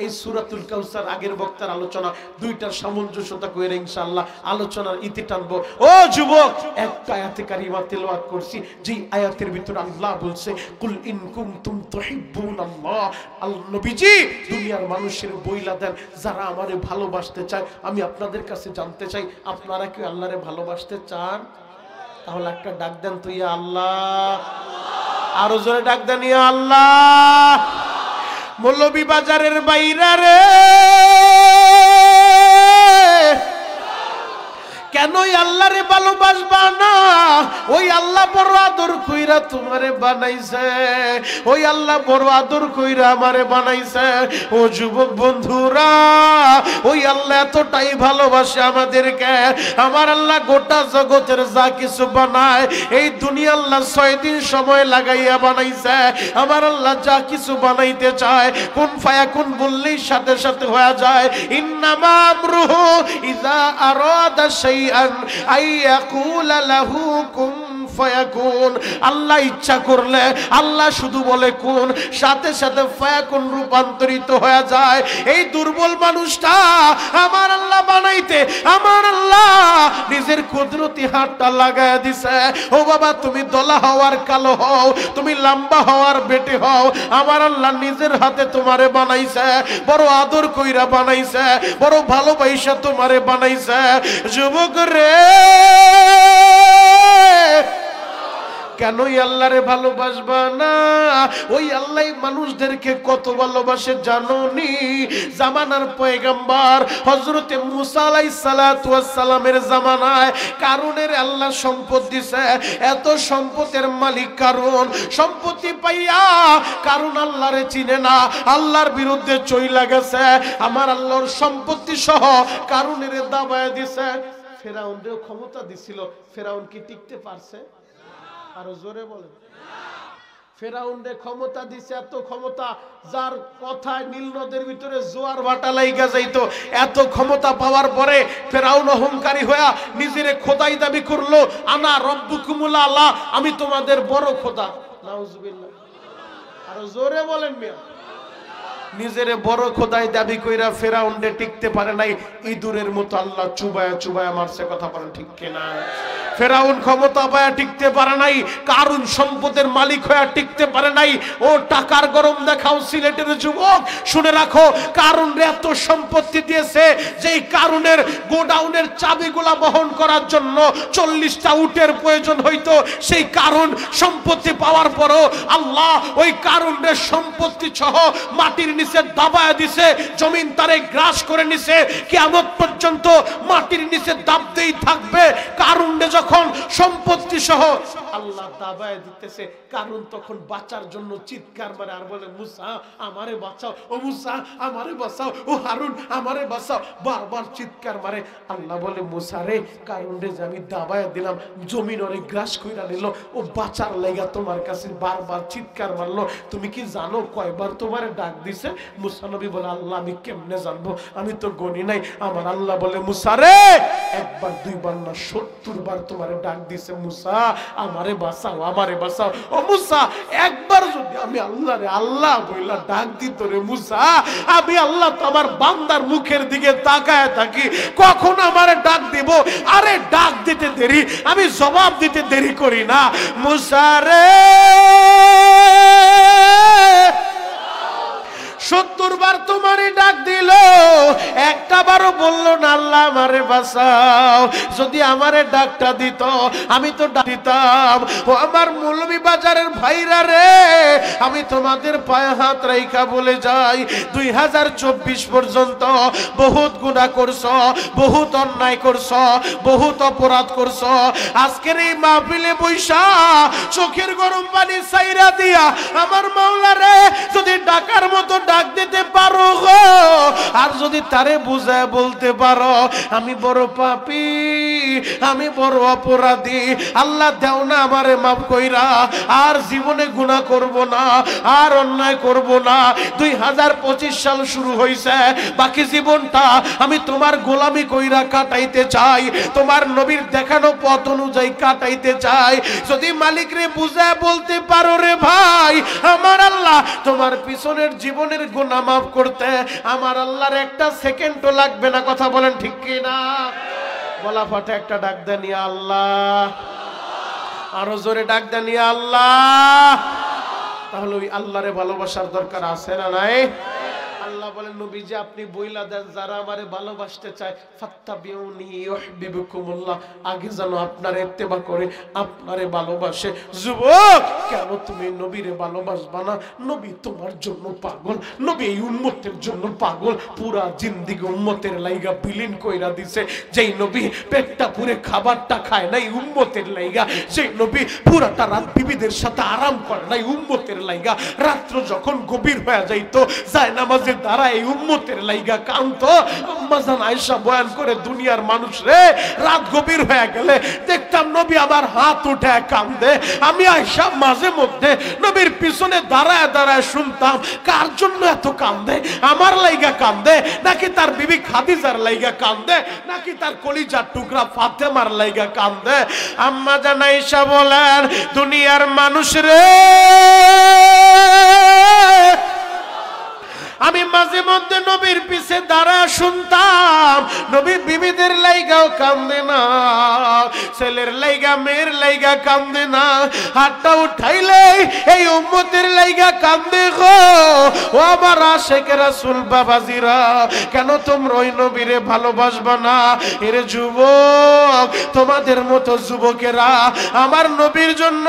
S1: এই সূরাতুল কাউসার আগের বক্তার আলোচনা, দুইটার সামঞ্জস্যতা কইরা ইনশাআল্লাহ আলোচনার ইতি টানবো। ও যুবক, একটা আয়াতে কারিমা তেলাওয়াত করছি, যেই আয়াতের ভিতরে আল্লাহ বলছে কুল ইন কুনতুম তুহিব্বুনাল্লাহ। নবীজি দুনিয়ার মানুষের বইলা দেন যারা আমারে ভালোবাসতে চায়। আমি আপনাদের কাছে জানতে চাই, আপনারা কি আল্লাহরে ভালোবাসতে চান? তাহলে একটা ডাক দেন তো, ইয়া আল্লাহ। আরো জোরে ডাক দেন, ইয়া আল্লাহ। মৌলভীবাজারের বাইরা রে, কেন আল্লাহরে ভালোবাসবা না? ওই আল্লাহ বড় আদর কইরা তোমারে বানাইছে, ওই আল্লাহ বড় আদর কইরা আমারে বানাইছে। ও যুবক বন্ধুরা, ওই আল্লাহ এতটাই ভালোবাসে আমাদেরকে। আমার আল্লাহ গোটা জগতের যা কিছু বানায়, এই দুনিয়া আল্লাহ 6 দিন সময় লাগাইয়া বানাইছে। আমার আল্লাহ যা কিছু বানাইতে চায় কুন ফায়াকুন বললেই সাথে সাথে হয়ে যায়। ইন্নামা আমরুহু ইযা আরাদা শাইআন আইয়াকুলা লাহু কুন ফায়াকুন। আল্লাহ ইচ্ছা করলে আল্লাহ শুধু বলে কোন, সাথে সাথে ফায়াকুন রূপান্তরিত হয়ে যায়। এই দুর্বল মানুষটা আমার আল্লাহ বানাইতে আমার আল্লাহ নিজের কুদরতি হাতটা লাগায় দিছে। ও বাবা, তুমি দলা হওয়ার কালো হও, তুমি লম্বা হওয়ার বেটে হও, আমার আল্লাহ নিজের হাতে তোমারে বানাইছে, বড় আদর কইরা বানাইছে, বড় ভালোবাসা তোমারে বানাইছে। যুবক রে, কেন আল্লাহরে ভালোবাসবা না? ওই আল্লাহ মানুষদেরকে কত ভালোবাসে জানোনি? জামানার পয়গম্বর হযরতে মুসা আলাইহিস সালাতু ওয়াস সালামের জামানায় কারুনের আল্লাহ সম্পদ দিছে। এত সম্পদের মালিক কারুন, সম্পত্তি পাইয়া কারুন আল্লাহরে চিনে না, আল্লাহর বিরুদ্ধে চইলা গেছে। আমার আল্লাহর সম্পত্তি সহ কারুনের দাবায় দিছে। ফেরাউনরেও ক্ষমতা দিছিল, ফেরাউন কি টিকতে পারছে? আরো জোরে বলেন। ফেরাউনরে ক্ষমতা দিছে, এত ক্ষমতা, যার কথায় নীল নদের ভিতরে জোয়ার ভাটা লাইগা যাইতো। এত ক্ষমতা পাওয়ার পরে ফেরাউন অহংকারী হইয়া নিজেরে খোদাই দাবি করলো, আনা রব্বুকুমুল আলা, আমি তোমাদের বড় খোদা। নাউজুবিল্লাহ, আরো জোরে বলেন মিয়া। নিজেরে বড় খোদাই দাবি কইরা ফেরাউনরে টিকতে পারে নাই, ইঁদুরের মতো আল্লাহ চুবায়া চুবায়া মারছে। কথা বলেন ঠিক কিনা? ফেরাউন ক্ষমতা পায়া টিকতে পারে নাই, কারুন সম্পদের মালিক হয়ে টিকতে পারে নাই। ও টাকার গরম দেখাও সিলেটের যুবক, শুনে রাখো, কারুনরে এত সম্পত্তি দিয়েছে যেই কারুনের গোডাউনের চাবিগুলা বহন করার জন্য 40টা উটের প্রয়োজন হইতো। সেই কারুন সম্পত্তি পাওয়ার পরও আল্লাহ ওই কারুনের সম্পত্তি সহ মাটির নিচে দাবায় দিছে, জমিন তারে গ্রাস করে নিছে, কিয়ামত পর্যন্ত মাটির নিচে দাবতেই থাকবে। কারুনে যখন সম্পত্তি সহ আল্লাহ দাবায় দিতেছে, কারণ তখন বাঁচার জন্য চিৎকার মারে আর বলে, মুসা আমারে বাঁচাও, ও মুসা আমারে বাঁচাও, ও হারুন আমারে বাঁচাও, বারবার চিৎকার মারে। আল্লাহ বলে, মুসা রে, কারণ রে যে আমি দাবায় দিলাম, জমিন অনেক গ্রাস কইরা নিল, ও বাঁচার লাগা তোমার কাছে বারবার চিৎকার মারলো। তুমি কি জানো কয়বার তোমারে ডাক দিছে? মুসা নবী বলে, আল্লাহ আমি কেমনে জানবো, আমি তো গনি নাই। আমার আল্লাহ বলে, মুসা রে, একবার দুইবার না 70 বার তোমারে ডাক দিছে, মুসা আমারে বাঁচাও, আমারে বাঁচাও। ও মুসা, একবার যদি আমি আল্লাহ রে আল্লাহ বইলা ডাক দিত রে মুসা, আমি আল্লাহ তো আমার বান্দার মুখের দিকে তাকায় থাকি, কখন আমারে ডাক দিব? আরে ডাক দিতে দেরি, আমি জবাব দিতে দেরি করি না। মুসা রে 70 বার তোমারে ডাক দিল, একটা বারও বললো না আল্লাহ আমারে বাঁচাও। যদি আমারে ডাকটা দিত আমি তো ডাক দিতাম। ও আমার মৌলভী বাজারের ভাইরা রে, আমি তোমাদের পায়ে হাত রাইখা বলে যাই, 2024 পর্যন্ত বহুত গুনাহ করছো, বহুত অন্যায় করছো, বহুত অপরাধ করছো। আজকের এই মাহফিলে বৈশা চোখের গরম পানি ছাইরা দিয়া আমার মাওলা রে যদি ডাকার মতো ডাক দিতে পারো গো, আর যদি তারে বুঝায় বলতে পারো, আমি বড় পাপী, আমি বড় অপরাধী, আল্লাহ দেও না আমারে মাফ কইরা, আর জীবনে গুনাহ করব না, আর অন্যায় করব না। 2025 সাল শুরু হইছে, বাকি জীবনটা আমি তোমার গোলামি কইরা কাটাইতে চাই, তোমার নবীর দেখানো পথ অনুযায়ী কাটাইতে চাই। যদি মালিক রে বুঝায় বলতে পারো রে ভাই, আমার আল্লাহ তোমার পিছনের জীবনের গুনাহ মাফ করতে আমার আল্লাহর একটা সেকেন্ডও লাগবে না। কথা বলেন ঠিক কি না? গলা ফাটে একটা ডাক দেন, ইয়া আল্লাহ। আরো জোরে ডাক দেন, ইয়া আল্লাহ। তাহলে ওই আল্লাহরে ভালোবাসার দরকার আছে না নাই? আল্লাহ বলেন, নবীজি আপনি বইলা দেন, যারা আমারে ভালোবাসতে চায়, ফাত্তাবিউনি ইউহিব্বুকুমুল্লাহ, আগে যেন আপনারে ইত্তেবা করে, আপনারে ভালোবাসে। যুবক, কেন তুমি নবীরে ভালোবাসবা না? নবী তোমার জন্য পাগল, নবী এই উম্মতের জন্য পাগল, পুরা জিন্দেগি উম্মতের লাইগা বিলীন কইরা দিছে। যেই নবী পেটটা পুরে খাবারটা খায় নাই উম্মতের লাইগা, যেই নবী পুরাটা রাত বিবিদের সাথে আরাম করে নাই উম্মতের লাইগা, রাত্র যখন গভীর হয়ে যাইতো যায় নামাজে দ্বারা এই উম্মতের লাইগা কাঁদতো। আম্মা জান আয়েশা বয়ান করে, দুনিয়ার মানুষ রে রাত গভীর হয়ে গেলে দেখতাম নবী আবার হাত উঠে কাঁদে। আমি আয়েশা মাঝে মধ্যে নবীর পিছনে দাঁড়ায় দাঁড়ায় শুনতাম, কার জন্য এত কাঁদে? আমার লাইগা কাঁদে, নাকি তার বিবি খাদিজার লাইগা কাঁদে, নাকি তার কলিজার টুকরা ফাতেমার লাইগা কাঁদে? আম্মা জান আয়েশা বলেন, দুনিয়ার মানুষ রে, আমি মাঝে মধ্যে নবীর পিছে দাঁড়া শুনতাম, নবী বিবিদের লাইগাও কান্দে না, ছেলের লাইগা মেয়ের লাইগা কান্দে না, হাতটা উঠাইলে এই উম্মতের লাইগা কান্দে গো। ও আমার আশিক রাসূল বাবাজিরা, কেন তোমরা ওই নবীরে ভালোবাসবা না? এর যুবক, তোমাদের মতো যুবকেরা আমার নবীর জন্য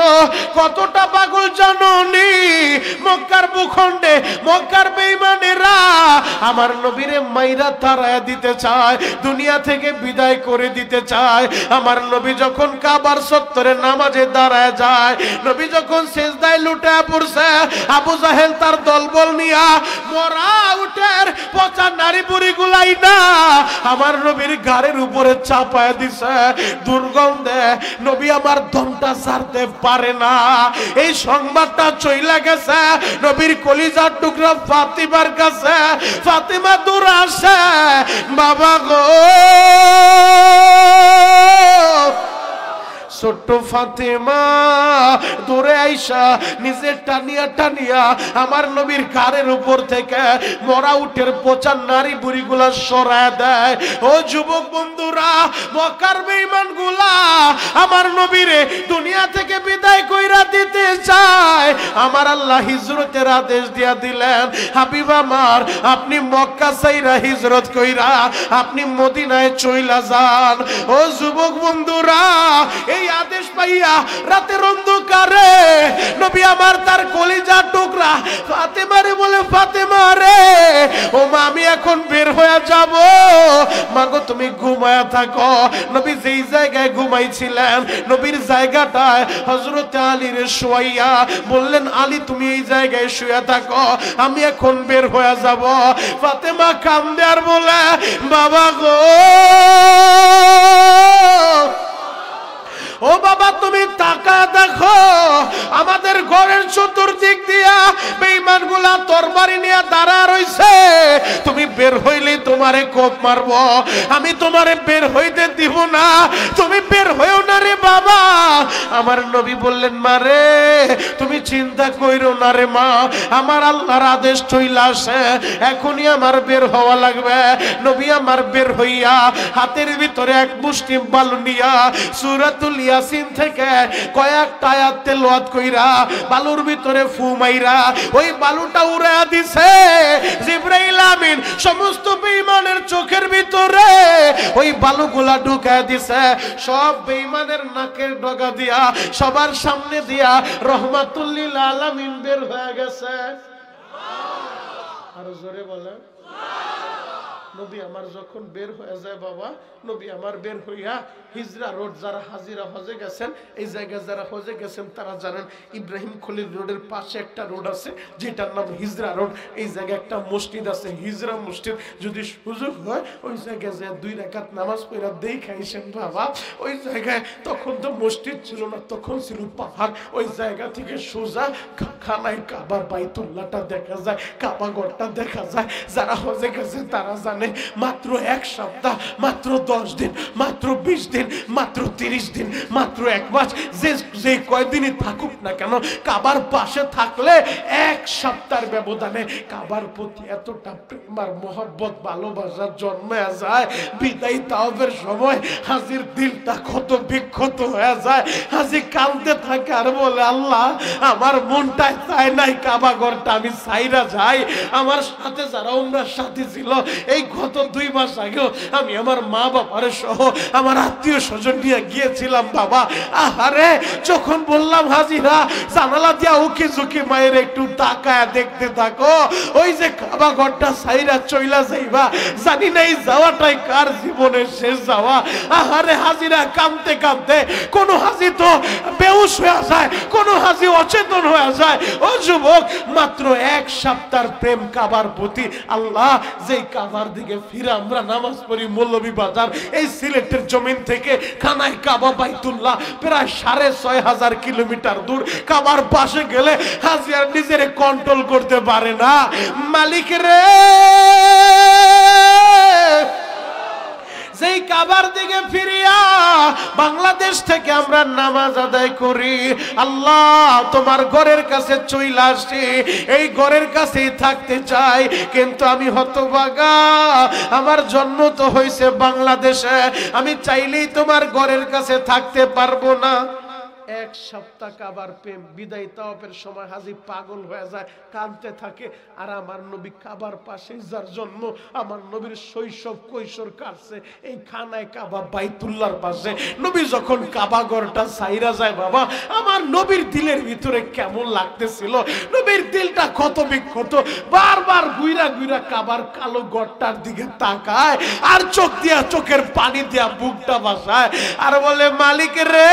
S1: কতটা পাগল জানো নি? মক্কার ভূখণ্ডে মক্কার বেঈমান বেঈমানেরা আমার নবীরে মাইরা তাড়ায় দিতে চায়, দুনিয়া থেকে বিদায় করে দিতে চায়। আমার নবী যখন কাবার চত্বরে নামাজে দাঁড়ায় যায়, নবী যখন সিজদায় লুটে পড়ছে, আবু জাহেল তার দলবল নিয়া মরা উটের পচা নারী বুড়ি গুলাই না আমার নবীর ঘাড়ের উপরে চাপায় দিছে। দুর্গন্ধে নবী আমার দমটা ছাড়তে পারে না। এই সংবাদটা চইলা গেছে নবীর কলিজার টুকরা ফাতিমার কাছে। ফাতিমা দূর আসে, বাবা গো ছোট্ট ফাতেমা দূরে আইসা নিজে টানিয়া টানিয়া আমার নবীর ঘাড়ের উপর থেকে মরা উটের পচা নারী বুড়িগুলা সরায় দেয়। ও যুবক বন্ধুরা, মক্কার বেঈমানগুলা আমার নবীরে দুনিয়া থেকে বিদায় কইরা দিতে চায়। আমার আল্লাহ হিজরতের আদেশ দিয়া দিলেন, হাবিব আমার আপনি মক্কা ছাইরা হিজরত কইরা আপনি মদিনায় চইলা যান। ও যুবক বন্ধুরা, এই আদেশ পাইয়া রাতের অন্ধকারে নবী আমার তার কলিজার টুকরা ফাতেমারে বলে, ফাতেমা রে ও মা আমি এখন বের হয়ে যাব। মাগো তুমি ঘুমায়া থাকো। নবী যেই জায়গায় ঘুমাইছিলেন নবীর জায়গাটায় হযরত আলীর শোয়াইয়া বললেন, আলী তুমি এই জায়গায় শুয়ে থাকো, আমি এখন বের হয়ে যাব। ফাতেমা কান্দে আর বলে, বাবা গো ও বাবা তুমি তাকা দেখো, আমাদের ঘরের চতুর্দিক দিয়া বেঈমানগুলা তরবারি নিয়ে দাঁড়া রইছে। তুমি বের হইলেই তোমারে কোপ মারবো, আমি তোমারে বের হইতে দিব না, তুমি বের হইও না রে বাবা। আমার নবী বললেন, মা রে তুমি চিন্তা কইরো না রে মা, আমার আল্লাহর আদেশ চইলা আসে, এখনই আমার বের হওয়া লাগবে। নবী আমার বের হইয়া হাতের ভিতরে এক মুষ্টি বালু নিয়া সূরাতুল ইয়াসিন থেকে কয়েকটা আয়াত তেলাওয়াত কইরা বালুর ভিতরে ফু মাইরা ওই বালুটা উড়াইয়া দিছে। জিবরাইল আমিন সমস্ত বেঈমানের চোখের ভিতরে ওই বালুগুলা ঢুকায় দিছে। সব বেঈমানের নাকের ডগা দিয়া সবার সামনে দিয়া রহমাতুল লিল আলামিন বের হয়ে গেছে। আর জোরে বলে নবী আমার যখন বের হয়ে যায় বাবা, নবী আমার বের হইয়া হিজরা রোড, যারা হাজিরা হজে গেছেন এই জায়গায় যারা হজে গেছেন তারা জানেন ইব্রাহিম খলিল রোডের পাশে একটা রোড আছে যেটার নাম হিজরা রোড। এই জায়গায় একটা মসজিদ আছে হিজরা মসজিদ, যদি সুযোগ হয় ওই জায়গায় যায় 2 রাকাত নামাজ পড়া দেখাইছেন বাবা। ওই জায়গায় তখন তো মসজিদ ছিল না, তখন ছিল পাহাড়। ওই জায়গা থেকে সোজা খানায় কাবা বাইতুল্লাহটা দেখা যায়, কাবা ঘরটা দেখা যায়। যারা হজে গেছে তারা জানে মাত্র 1 সপ্তাহ, মাত্র 10 দিন, মাত্র 20 দিন, মাত্র 30 দিন, মাত্র 1 মাস, যে কয়দিনই থাকুক না কেন কাবার পাশে থাকলে 1 সপ্তাহের ব্যবধানে কাবার প্রতি এতটা প্রেম আর মহব্বত ভালোবাসা জন্মে যায়। বিদায় তাওয়াফের সময় হাজির দিলটা কত বিক্ষত হয়ে যায়। হাজি কাঁদতে থাকে আর বলে, আল্লাহ আমার মনটাই চায় নাই কাবা ঘরটা আমি ছাইরা যাই। আমার সাথে যারা উমরার সাথী ছিল এই গত 2 মাস আগেও আমি আমার মা বাবার সহ আমার আত্মীয় স্বজন নিয়ে গিয়েছিলাম বাবা। আহারে যখন বললাম হাজিরা জানালা দিয়া উকি ঝুঁকি মায়ের একটু তাকায় দেখতে থাকো, ওই যে কাবা ঘরটা ছাইরা চইলা যাইবা, জানি না এই যাওয়াটাই কার জীবনের শেষ যাওয়া। আহারে হাজিরা কাঁদতে কাঁদতে, কোন হাজি তো বেহুশ হয়ে যায়, কোন হাজি অচেতন হয়ে যায়। ও যুবক, মাত্র 1 সপ্তাহের প্রেম কাবার প্রতি। আল্লাহ যেই কাবার দিকে ফিরে আমরা নামাজ পড়ি মৌলভী বাজার, এই সিলেটের জমিন থেকে খানায় কাবা বাইতুল্লাহ প্রায় 6500 কিলোমিটার দূর। কাবার পাশে গেলে হাজি আর নিজেরে কন্ট্রোল করতে পারে না। মালিক রে যেই কাবার দিকে ফিরিয়া বাংলাদেশ থেকে আমরা নামাজ আদায় করি, আল্লাহ তোমার ঘরের কাছে চইলা আসি, এই ঘরের কাছেই থাকতে চাই, কিন্তু আমি হতভাগা, আমার জন্ম তো হয়েছে বাংলাদেশে, আমি চাইলেই তোমার ঘরের কাছে থাকতে পারবো না। এক সপ্তাহ কাবার প্রেম বিদায় তাওয়াফের সময় হাজী পাগল হয়ে যায়, কাঁদতে থাকে। আর আমার নবী কাবার পাশে যার জন্ম, আমার নবীর শৈশব কৈশোর কাটছে এই খানায় কাবা বাইতুল্লাহর পাশে। নবী যখন কাবা ঘরটা সাইরা যায় বাবা, আমার নবীর দিলের ভিতরে কেমন লাগতেছিল, নবীর দিলটা কত বিক্ষত, বারবার গুইরা গুইরা কাবার কালো ঘরটার দিকে তাকায় আর চোখ দিয়া চোখের পানি দিয়া বুকটা ভাসায় আর বলে, মালিক রে,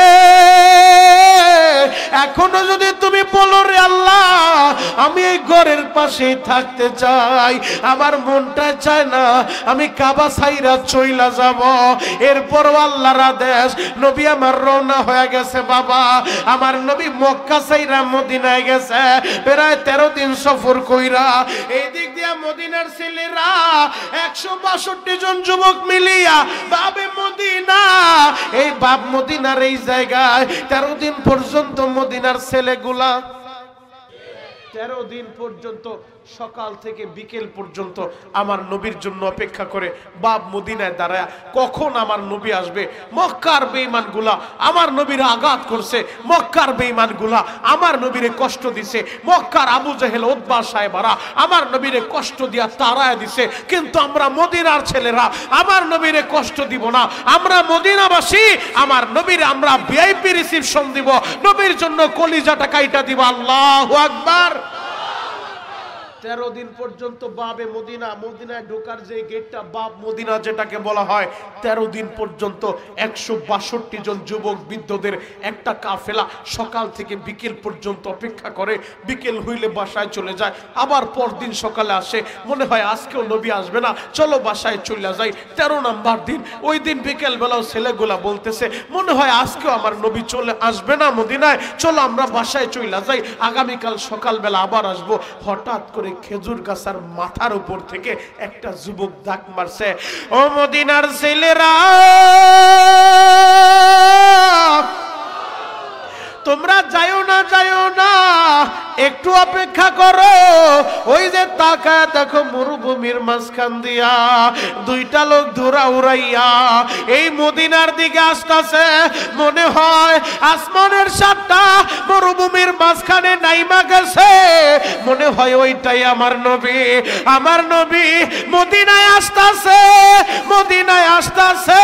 S1: এখনো যদি তুমি বলো রে আল্লাহ, আমি এই ঘরের পাশেই থাকতে চাই, আমার মনটা চায় না আমি কাবা সাইরা চইলা যাব। এরপর আল্লাহর আদেশ, নবী আমার রওনা হয়ে গেছে বাবা। আমার নবী মক্কা সাইরা মদিনায় গেছে, প্রায় 13 দিন সফর কইরা। এই দিক দিয়া মদিনার ছেলেরা 162 জন যুবক মিলিয়া বাবে মদিনা, এই বাপ মদিনার এই জায়গায় 13 দিন পর্যন্ত মদিনার ছেলেগুলা 13 দিন পর্যন্ত সকাল থেকে বিকেল পর্যন্ত আমার নবীর জন্য অপেক্ষা করে বাপ মদিনায় দাঁড়ায় কখন আমার নবী আসবে। মক্কার বেঈমানগুলা আমার নবীর আঘাত করছে, মক্কার বেঈমানগুলা আমার নবীরে কষ্ট দিছে, মক্কার আবু জেহেল উতবা সাহেবরা আমার নবীরে কষ্ট দিয়া তাড়ায় দিছে। কিন্তু আমরা মদিনার ছেলেরা আমার নবীরে কষ্ট দিব না, আমরা মদিনাবাসী আমার নবীরে আমরা ভিআইপি রিসিপশন দিব, নবীর জন্য কলিজাটা কাইটা দিব। আল্লাহু আকবার। 13 দিন পর্যন্ত বাবে মদিনা, মদিনায় ঢোকার যে গেটটা বাব মদিনা যেটাকে বলা হয়, 13 দিন পর্যন্ত 162 জন যুবক বৃদ্ধদের একটা কাফেলা সকাল থেকে বিকেল পর্যন্ত অপেক্ষা করে। বিকেল হইলে বাসায় চলে যায়, আবার পরদিন সকালে আসে, মনে হয় আজকেও নবী আসবে না, চলো বাসায় চলে যাই। 13 নাম্বার দিন, ওই দিন বিকেল বেলাও ছেলেগুলা বলতেছে, মনে হয় আজকেও আমার নবী চলে আসবে না মদিনায়, চলো আমরা বাসায় চলে যাই, আগামীকাল সকালবেলা আবার আসবো। হঠাৎ করে খেজুর গাছের মাথার উপর থেকে একটা যুবক ডাক মারছে, ও মদিনার ছেলেরা, তোমরা যাইও না, যাইও না, একটু অপেক্ষা করো। ওই যে তাকায় দেখো মরুভূমির মাঝখান দিয়া দুইটা লোক ধরা উড়াইয়া এই মদিনার দিকে আসতেছে। মনে হয় আসমানের সাতটা মরুভূমির মাঝখানে নাইমা গেছে, মনে হয় ওইটাই আমার নবী। আমার নবী মদিনায় আসতেছে, মদিনায় আসতেছে,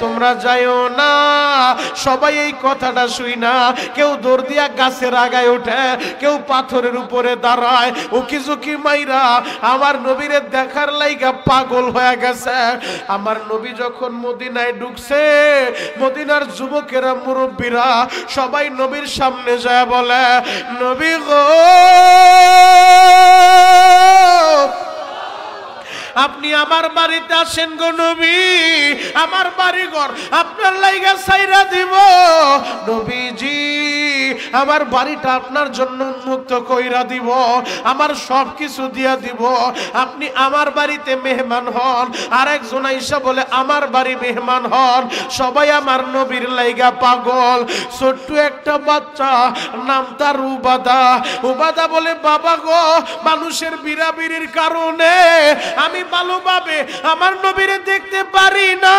S1: তোমরা যাইও না। সবাই এই কথাটা শুই না, কেউ দৌড় দিয়া গাছের আগায় ওঠে, কেউ পাথরের উপরে দাঁড়ায়, উকি ঝুঁকি মাইরা আমার নবীরে দেখার লাইগা পাগল হয়ে গেছে। আমার নবী যখন মদিনায় ঢুকছে, মদিনার যুবকেরা মুরব্বীরা সবাই নবীর সামনে যায় বলে, নবী গো, আপনি আমার বাড়িতে আসেন গো নবী, আমার বাড়ি ঘর আপনার লাইগা ছাইরা দিব। নবীজি, আমার বাড়িটা আপনার জন্য উন্মুক্ত কইরা দিব, আমার সব কিছু দিয়া দিব, আপনি আমার বাড়িতে মেহমান হন। আর একজন আইসা বলে, আমার বাড়ি মেহমান হন। সবাই আমার নবীর লাইগা পাগল। ছোট্ট একটা বাচ্চা, নাম তার উবাদা। উবাদা বলে, বাবা গো, মানুষের বিড়াবিড়ির কারণে আমি ভালোভাবে আমার নবীরে দেখতে পারি না,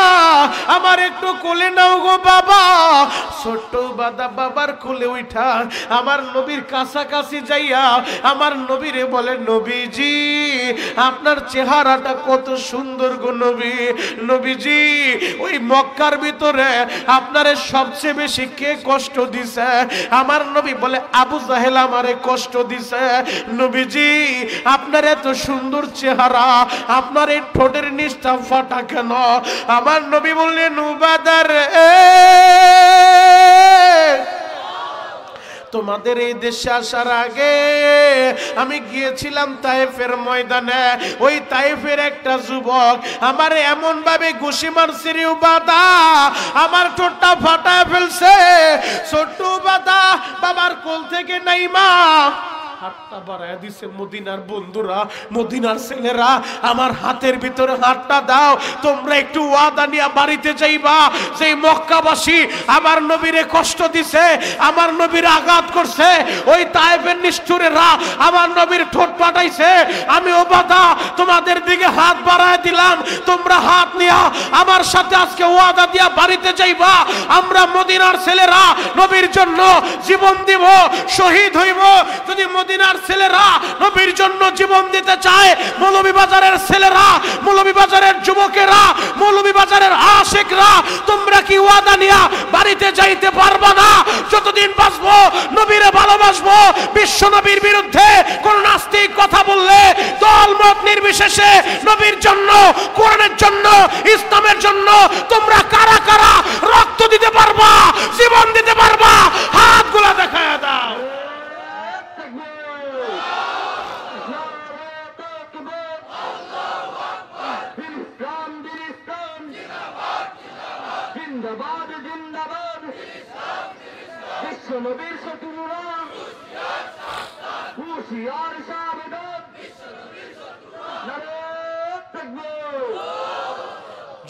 S1: আমার একটু কোলে নাও গো বাবা। ছোট্ট উবাদা বাবার কোলে উঠা আমার নবীর কাছাকাছি যাইয়া আমার নবীরে বলে, নবীজি, আপনার চেহারাটা কত সুন্দর গো নবী। নবীজি, ওই মক্কার ভিতরে আপনারে সবচেয়ে বেশি কে কষ্ট দিছে? আমার নবী বলে, আবু জাহেল আমারে কষ্ট দিছে। নবীজি, আপনার এত সুন্দর চেহারা, আপনার এই ঠোঁটের নিচটা ফাটা কেন? আমার নবী বললেন, উবাদার, তোমাদের এই দেশে আসার আগে আমি গিয়েছিলাম তায়েফের ময়দানে। ওই তায়েফের একটা যুবক আমার এমন ভাবে ঘুষি মারছে রে উবাদা, আমার ঠোঁটটা ফাটায় ফেলছে। ছোট্ট উবাদা বাবার কোল থেকে নাইমা হাতটা বাড়ায় দিছে। মদিনার বন্ধুরা, মদিনার ছেলেরা, আমার হাতের ভিতরে হাতটা দাও। তোমরা একটু ওয়াদা নিয়ে বাড়িতে যাইবা। সেই মক্কাবাসী আমার নবীরে কষ্ট দিছে, আমার নবীর আঘাত করছে, ওই তায়েফের নিষ্ঠুরেরা আমার নবীর ঠোঁট পাঠাইছে। আমি ওবাদা তোমাদের দিকে হাত বাড়ায় দিলাম, তোমরা হাত নিয়া আমার সাথে আজকে ওয়াদা দিয়া বাড়িতে যাইবা। আমরা মদিনার ছেলেরা নবীর জন্য জীবন দিব, শহীদ হইব। যদি মদিনার ছেলেরা নবীর জন্য জীবন দিতে চায়, মৌলভীবাজারের ছেলেরা, মৌলভীবাজারের যুবকেরা, মৌলভীবাজারের আশিকরা, তোমরা কি ওয়াদা নিয়া বাড়িতে যাইতে পারবা না? যতদিন বাঁচবো নবীরে ভালোবাসবো। বিশ্ব নবীর বিরুদ্ধে কোন নাস্তিক কথা বললে দল মত নির্বিশেষে নবীর জন্য, কোরআনের জন্য, ইসলামের জন্য তোমরা কারা কারা রক্ত দিতে পারবা, জীবন দিতে পারবা? হাতগুলা দেখায় দাও।
S2: জিন্দাবাদ জিন্দাবাদ, বিশ্ব নবীর শত্রুরা হুঁশিয়ার সাবধান, নারে তাকবীর।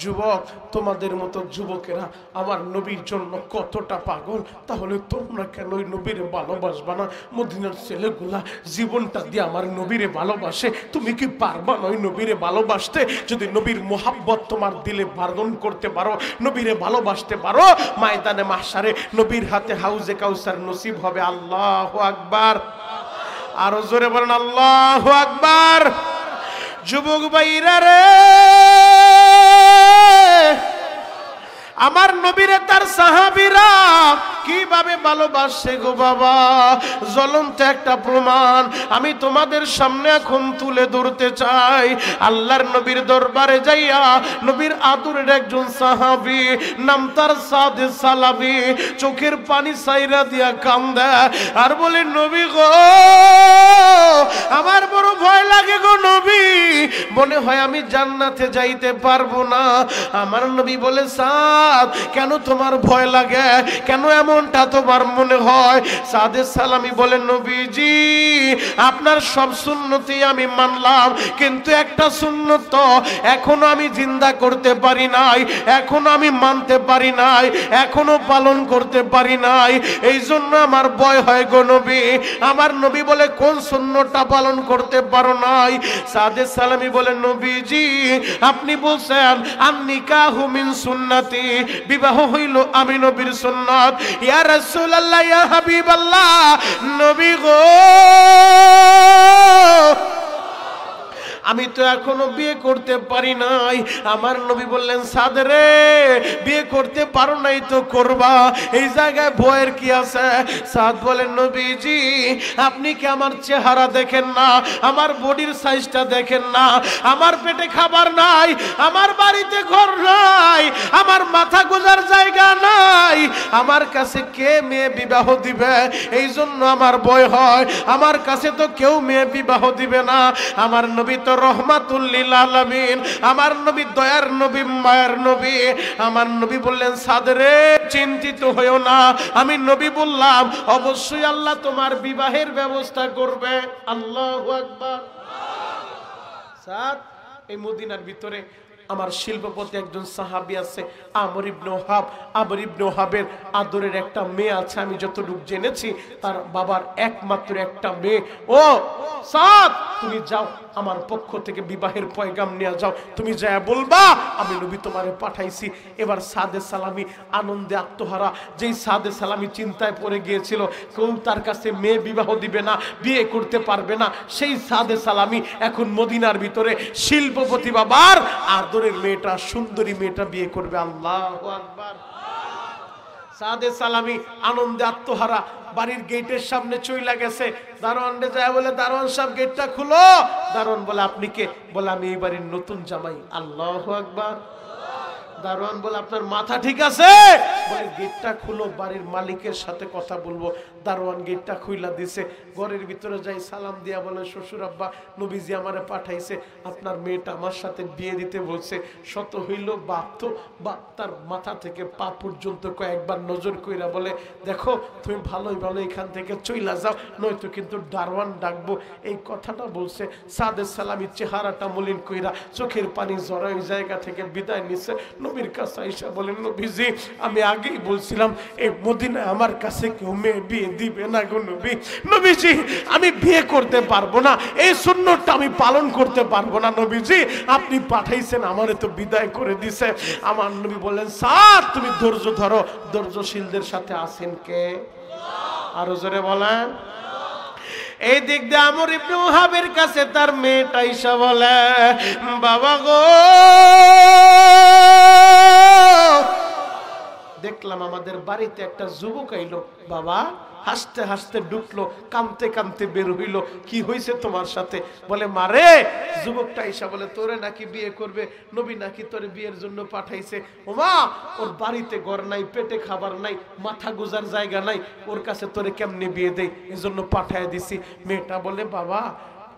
S1: যুবক, তোমাদের মতো যুবকেরা আমার নবীর জন্য কতটা পাগল, তাহলে তোমরা কেন ওই নবীরে ভালোবাসবা না? মদিনার ছেলেগুলা জীবনটা দিয়ে আমার নবীরে ভালোবাসে, তুমি কি পারবা না ওই নবীরে ভালোবাসতে? যদি নবীর মোহাব্বত তোমার দিলে ধারণ করতে পারো, নবীরে ভালোবাসতে পারো, ময়দানে মাহশারে নবীর হাতে হাউজে কাউসার নসিব হবে। আল্লাহু আকবার, আরো জোরে বলেন আল্লাহু আকবার। যুবক ভাইরা রে, আমার নবীরে তার সাহাবীরা কিভাবে ভালোবাসে গো বাবা, জ্বলন্ত একটা প্রমাণ আমি তোমাদের সামনে এখন তুলে ধরতে চাই। আল্লাহর নবীর দরবারে যাইয়া নবীর আদরের একজন সাহাবী, নাম তার সাদে সালাবি, চোখের পানি সাইরা দিয়া কান্দে আর বলে, নবী গো আমার বড় ভয় লাগে গো নবী, মনে হয় আমি জান্নাতে যাইতে পারবো না। আমার নবী বলে, সাদ কেন তোমার ভয় লাগে, কেন এমনটা তোমার মনে হয়? সাদে সালামি বলেন, নবীজি আপনার সব সুন্নতি আমি মানলাম, কিন্তু একটা সুন্নত এখনো আমি জিন্দা করতে পারি নাই, এখনো আমি মানতে পারি নাই, এখনো পালন করতে পারি নাই, এই জন্য আমার ভয় হয় গো নবী। আমার নবী বলে, কোন সুন্নতটা পালন করতে পারো নাই? সাদে সালামি বলেন, নবীজি আপনি বলছেন আন-নিকাহু মিন সুন্নতি, বিবাহ হইল আমি নবীর সুন্নাত। ইয়া রাসূলুল্লাহ, ইয়া হাবিবাল্লাহ, নবী গো আমি তো এখনো বিয়ে করতে পারি নাই। আমার নবী বললেন, সাদ রে বিয়ে করতে পারো নাই তো করবা, এই জায়গায় ভয়ের কি আছে? সাদ বলেন, নবীজি আপনি কি আমার চেহারা দেখেন না, আমার বডির সাইজটা দেখেন না, আমার পেটে খাবার নাই, আমার বাড়িতে ঘর নাই, আমার মাথা গোজার জায়গা নাই, আমার কাছে কে মেয়ে বিবাহ দিবে? এই জন্য আমার ভয় হয়, আমার কাছে তো কেউ মেয়ে বিবাহ দিবে না। আমার নবী তো রহমাতুল লিল আলামিন, আমার নবী দয়ার নবী, মায়ের নবী। আমার নবী বললেন, সাদ রে চিন্তিত হইও না, আমি নবী বললাম অবশ্যই আল্লাহ তোমার বিবাহের ব্যবস্থা করবে। আল্লাহু আকবার। সাদ, এই মদিনার ভিতরে আমার শিল্পপতি একজন সাহাবী আছে, আমর ইবনে ওহাব। আমর ইবনে ওহাবের আদরের একটা মেয়ে আছে, আমি যতটুকু জেনেছি তার বাবার একমাত্র একটা মেয়ে। ও সাদ, তুমি যাও আমার পক্ষ থেকে বিবাহের পয়গাম নিয়ে যাও, তুমি যা বলবা আমি নবী তোমারে পাঠাইছি। এবার সাদে সালামি আনন্দে আত্মহারা, যেই সাদে সালামি চিন্তায় পড়ে গিয়েছিল কেউ তার কাছে মেয়ে বিবাহ দিবে না, বিয়ে করতে পারবে না, সেই সাদে সালামি এখন মদিনার ভিতরে শিল্পপতি বাবার আদরের মেয়েটা, সুন্দরী মেয়েটা বিয়ে করবে। আল্লাহু আকবার। সাদে সালামি আনন্দে আত্মহারা বাড়ির গেটের সামনে চইলা গেছে, দারোয়ানরে যায় বলে, দারোয়ান সাহেব গেটটা খুলো। দারোয়ান বলে, আপনি কে? বলে, আমি এই বাড়ির নতুন জামাই। আল্লাহু আকবার। দারোয়ান বলে আপনার মাথা ঠিক আছে? বলে গেটটা খুলো, বাড়ির মালিকের সাথে কথা বলবো। দারোয়ান গেটটা খুইলা দিছে, ঘরের ভিতরে যাই সালাম দিয়া বলে শ্বশুর আব্বা নবীজি আমারে পাঠাইছে, আপনার মেয়েটা আমার সাথে বিয়ে দিতে বলছে। শত হইল বাপ, তো বাপ তার মাথা থেকে পা পর্যন্ত কয়েকবার নজর কইরা বলে দেখো তুমি ভালোই ভালো এখান থেকে চইলা যাও, নয়তো কিন্তু দারোয়ান ডাকবো। এই কথাটা বলছে। সাদে সালামি চেহারাটা মলিন কইরা চোখের পানি জড়া ওই জায়গা থেকে বিদায় নিছে। নবীর কাছে আইসা বলেন নবীজি আমি আগেই বলছিলাম এই মদিনায় আমার কাছে কেউ মেয়ে বিয়ে দিবে না গো নবী। নবীজি আমি বিয়ে করতে পারবো না, এই সুন্নতটা আমি পালন করতে পারবো না নবীজি, আপনি পাঠাইছেন আমারে তো বিদায় করে দিছে। আমার নবী বললেন সাদ তুমি ধৈর্য ধরো, ধৈর্যশীলদের সাথে আছেন কে? আরো জোরে বলেন। এই দিক দিয়ে আমর ইবনে ওহাবের কাছে তার মেয়েটা আইসা বলে বাবা গো দেখলাম আমাদের বাড়িতে একটা যুবক আইলো। বাবা হাসতে হাসতে ঢুকলো, কাঁদতে কাঁদতে বের হইলো, কি হয়েছে তোমার সাথে? বলে মারে যুবকটা আইসা বলে তোরে নাকি বিয়ে করবে, নবী নাকি তোরে বিয়ের জন্য পাঠাইছে। ওমা ওর বাড়িতে ঘর নাই, পেটে খাবার নাই, মাথা গোজার জায়গা নাই, ওর কাছে তোরে কেমনে বিয়ে দেই, এজন্য পাঠায় দিছি। মেয়েটা বলে বাবা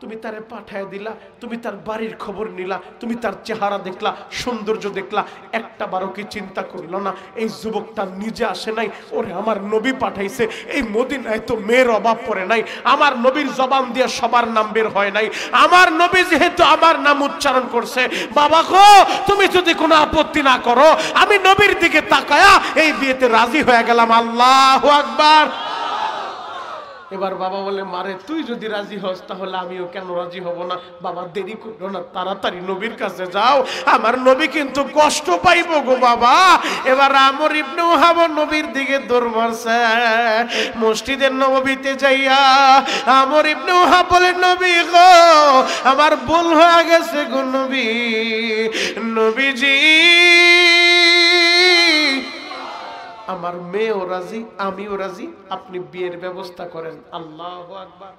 S1: তুমি তারে পাঠায় দিলা, তুমি তার বাড়ির খবর নিলা, তুমি তার চেহারা দেখলা, সৌন্দর্য দেখলা, একটা বারো কি চিন্তা করল না এই যুবকটা নিজে আসে নাই, ওরে আমার নবী পাঠাইছে। এই মদিনায় তো মেয়ের অভাব পড়ে নাই, আমার নবীর জবান দিয়ে সবার নাম বের হয় নাই, আমার নবী যেহেতু আমার নাম উচ্চারণ করছে, বাবা গো তুমি যদি কোনো আপত্তি না করো আমি নবীর দিকে তাকায়া এই বিয়েতে রাজি হয়ে গেলাম। আল্লাহু আকবার। এবার বাবা বলে মারে তুই যদি রাজি হস তাহলে আমিও কেন রাজি হব না। বাবা দেরি করো না, তাড়াতাড়ি নবীর কাছে যাও, আমার নবী কিন্তু কষ্ট পাইব গো বাবা। এবার আমর ইবনে ওহাব নবীর দিকে দৌড় মারছে। মসজিদের নববীতে যাইয়া আমর ইবনে ওহাব বলে নবী গো আমার ভুল হয়ে গেছে গো নবী, নবীজি আমার মেয়েও রাজি, আমিও রাজি, আপনি বিয়ের ব্যবস্থা করেন। আল্লাহু আকবার।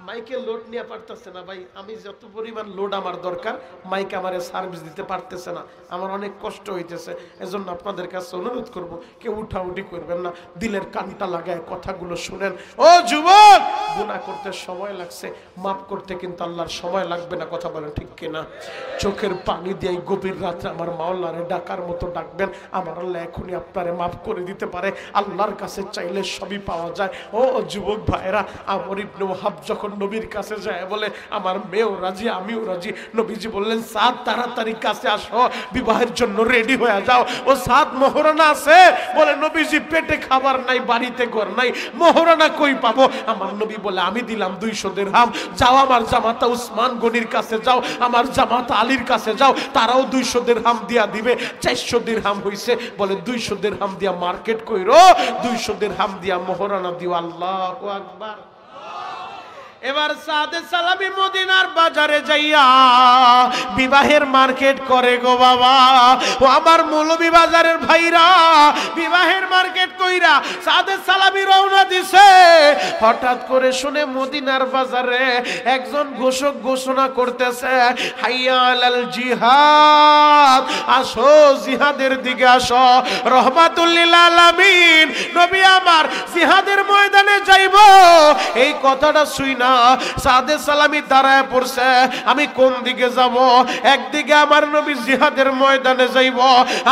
S1: মাইকে লোড নিয়ে পারতেছে না ভাই, আমি যত পরিমাণ লোড আমার দরকার মাইকে আমারে সার্ভিস দিতে পারতেছে না, আমার অনেক কষ্ট হইতেছে। এজন্য আপনাদের কাছে অনুরোধ করব কেউ উঠাউঠি করবেন না, দিলের কানটা লাগায় কথাগুলো শুনেন। ও যুবক গুনাহ করতে সময় লাগছে, মাফ করতে কিন্তু আল্লাহর সময় লাগবে না, কথা বলেন ঠিক কিনা? চোখের পানি দিয়ে গভীর রাতে আমার মাওলারে ডাকার মতো ডাকবেন, আমার আল্লাহ এখনই আপনারে মাফ করে দিতে পারে। আল্লাহর কাছে চাইলে সবই পাওয়া যায়। ও যুবক ভাইরা আমর ইবনে ওহাব যখন নবীর কাছে যায় বলে আমার মেয়েও রাজি, আমিও রাজি। নবীজি বললেন সাদ তাড়াতাড়ি কাছে আসো, বিবাহের জন্য রেডি হয়ে যাও। ও সাদ মোহরানা আছে? বলে নবীজি পেটে খাবার নাই, বাড়িতে ঘর নাই, মোহরানা কই পাবো? আমার নবী বলে আমি দিলাম 200 দিরহাম, যাও আমার জামাতা উসমান গনির কাছে যাও, আমার জামাতা আলীর কাছে যাও, তারাও 200 দিরহাম দিয়া দিবে। 400 দিরহাম হইছে। বলে 200 দিরহাম দিয়া মার্কেট কইরো, 200 দিরহাম দিয়া মোহরানা দিও। আল্লাহু আকবার। এবার সাদে সালামি মদিনার বাজারে যাইয়া বিবাহের মার্কেট করে গো বাবা। ও আমার মৌলভী বাজারের ভাইরা বিবাহের মার্কেট কইরা সাদে সালামি রওনা দিছে। হঠাৎ করে শুনে মদিনার বাজারে একজন ঘোষক ঘোষণা করতেছে হাইয়া আলাল জিহাদ, আসো জিহাদের দিকে আসো। রহমাতুল লিল আলামিন নবী আমার জিহাদের ময়দানে যাইব, এই কথাটা শুই না সাদে সালামি দাঁড়ায় পড়ছে। আমি কোন দিকে যাব? একদিকে আমার নবী জিহাদের ময়দানে যাইব,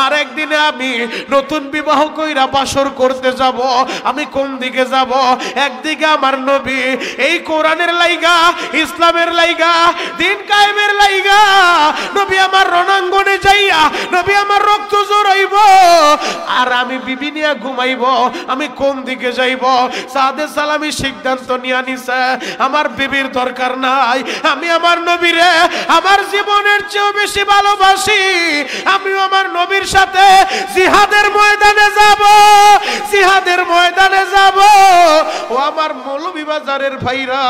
S1: আর একদিনে আমি নতুন বিবাহ কইরা বাসর করতে যাব। আমি কোন দিকে যাব? একদিকে আমার নবী এই কোরআনের লাইগা, ইসলামের লাইগা, দিন কায়েমের লাইগা নবী আমার রণাঙ্গনে যাইয়া নবী আমার রক্ত জড়াইব, আর আমি বিবি নিয়ে ঘুমাইব। আমি কোন দিকে যাইব? সাদে সালামি সিদ্ধান্ত নিয়ে নিছে আমার বিবির দরকার নাই, আমি আমার নবীরে আমার জীবনের চেয়েও বেশি ভালোবাসি, আমি আমার নবীর সাথে জিহাদের ময়দানে যাব, জিহাদের ময়দানে যাব। ও আমার মৌলভী বাজারের ভাইরা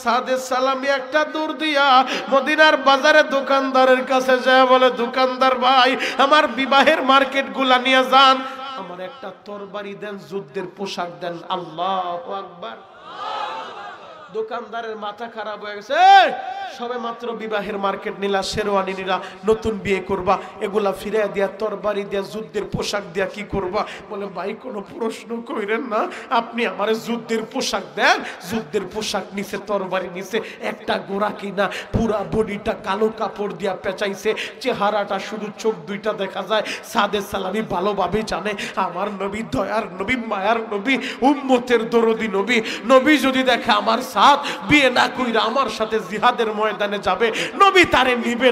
S1: সাদে সালামি একটা দূর দিয়া মদিনার বাজারে দোকানদারের কাছে যায়, বলে দোকানদার ভাই আমার বিবাহের মার্কেট গুলা নিয়ে যান, আমার একটা তরবারি দেন, যুদ্ধের পোশাক দেন। আল্লাহু আকবার। দোকানদারের মাথা খারাপ হয়ে গেছে, সবে মাত্র বিবাহের মার্কেট নিলা, শেরওয়ানি নিলা, নতুন বিয়ে করবা, এগুলা ফিরে দিয়া তরবারি দিয়া যুদ্ধের পোশাক দিয়া কি করবা? বলে ভাই কোনো প্রশ্ন কইরেন না, আপনি আমারে যুদ্ধের পোশাক দেন। যুদ্ধের পোশাক নিচে, তরবারি নিচে, একটা গোড়া কিনা, পুরা বডিটা কালো কাপড় দিয়া পেঁচাইছে, চেহারাটা শুধু চোখ দুইটা দেখা যায়। সাদে সালামি ভালোভাবে জানে আমার নবী দয়ার নবী, মায়ার নবী, উম্মতের দরদি নবী। নবী যদি দেখে আমার সাথ বিয়ে না কইরা আমার সাথে জিহাদের ময়দানে যাবে, নবী তারে নিবে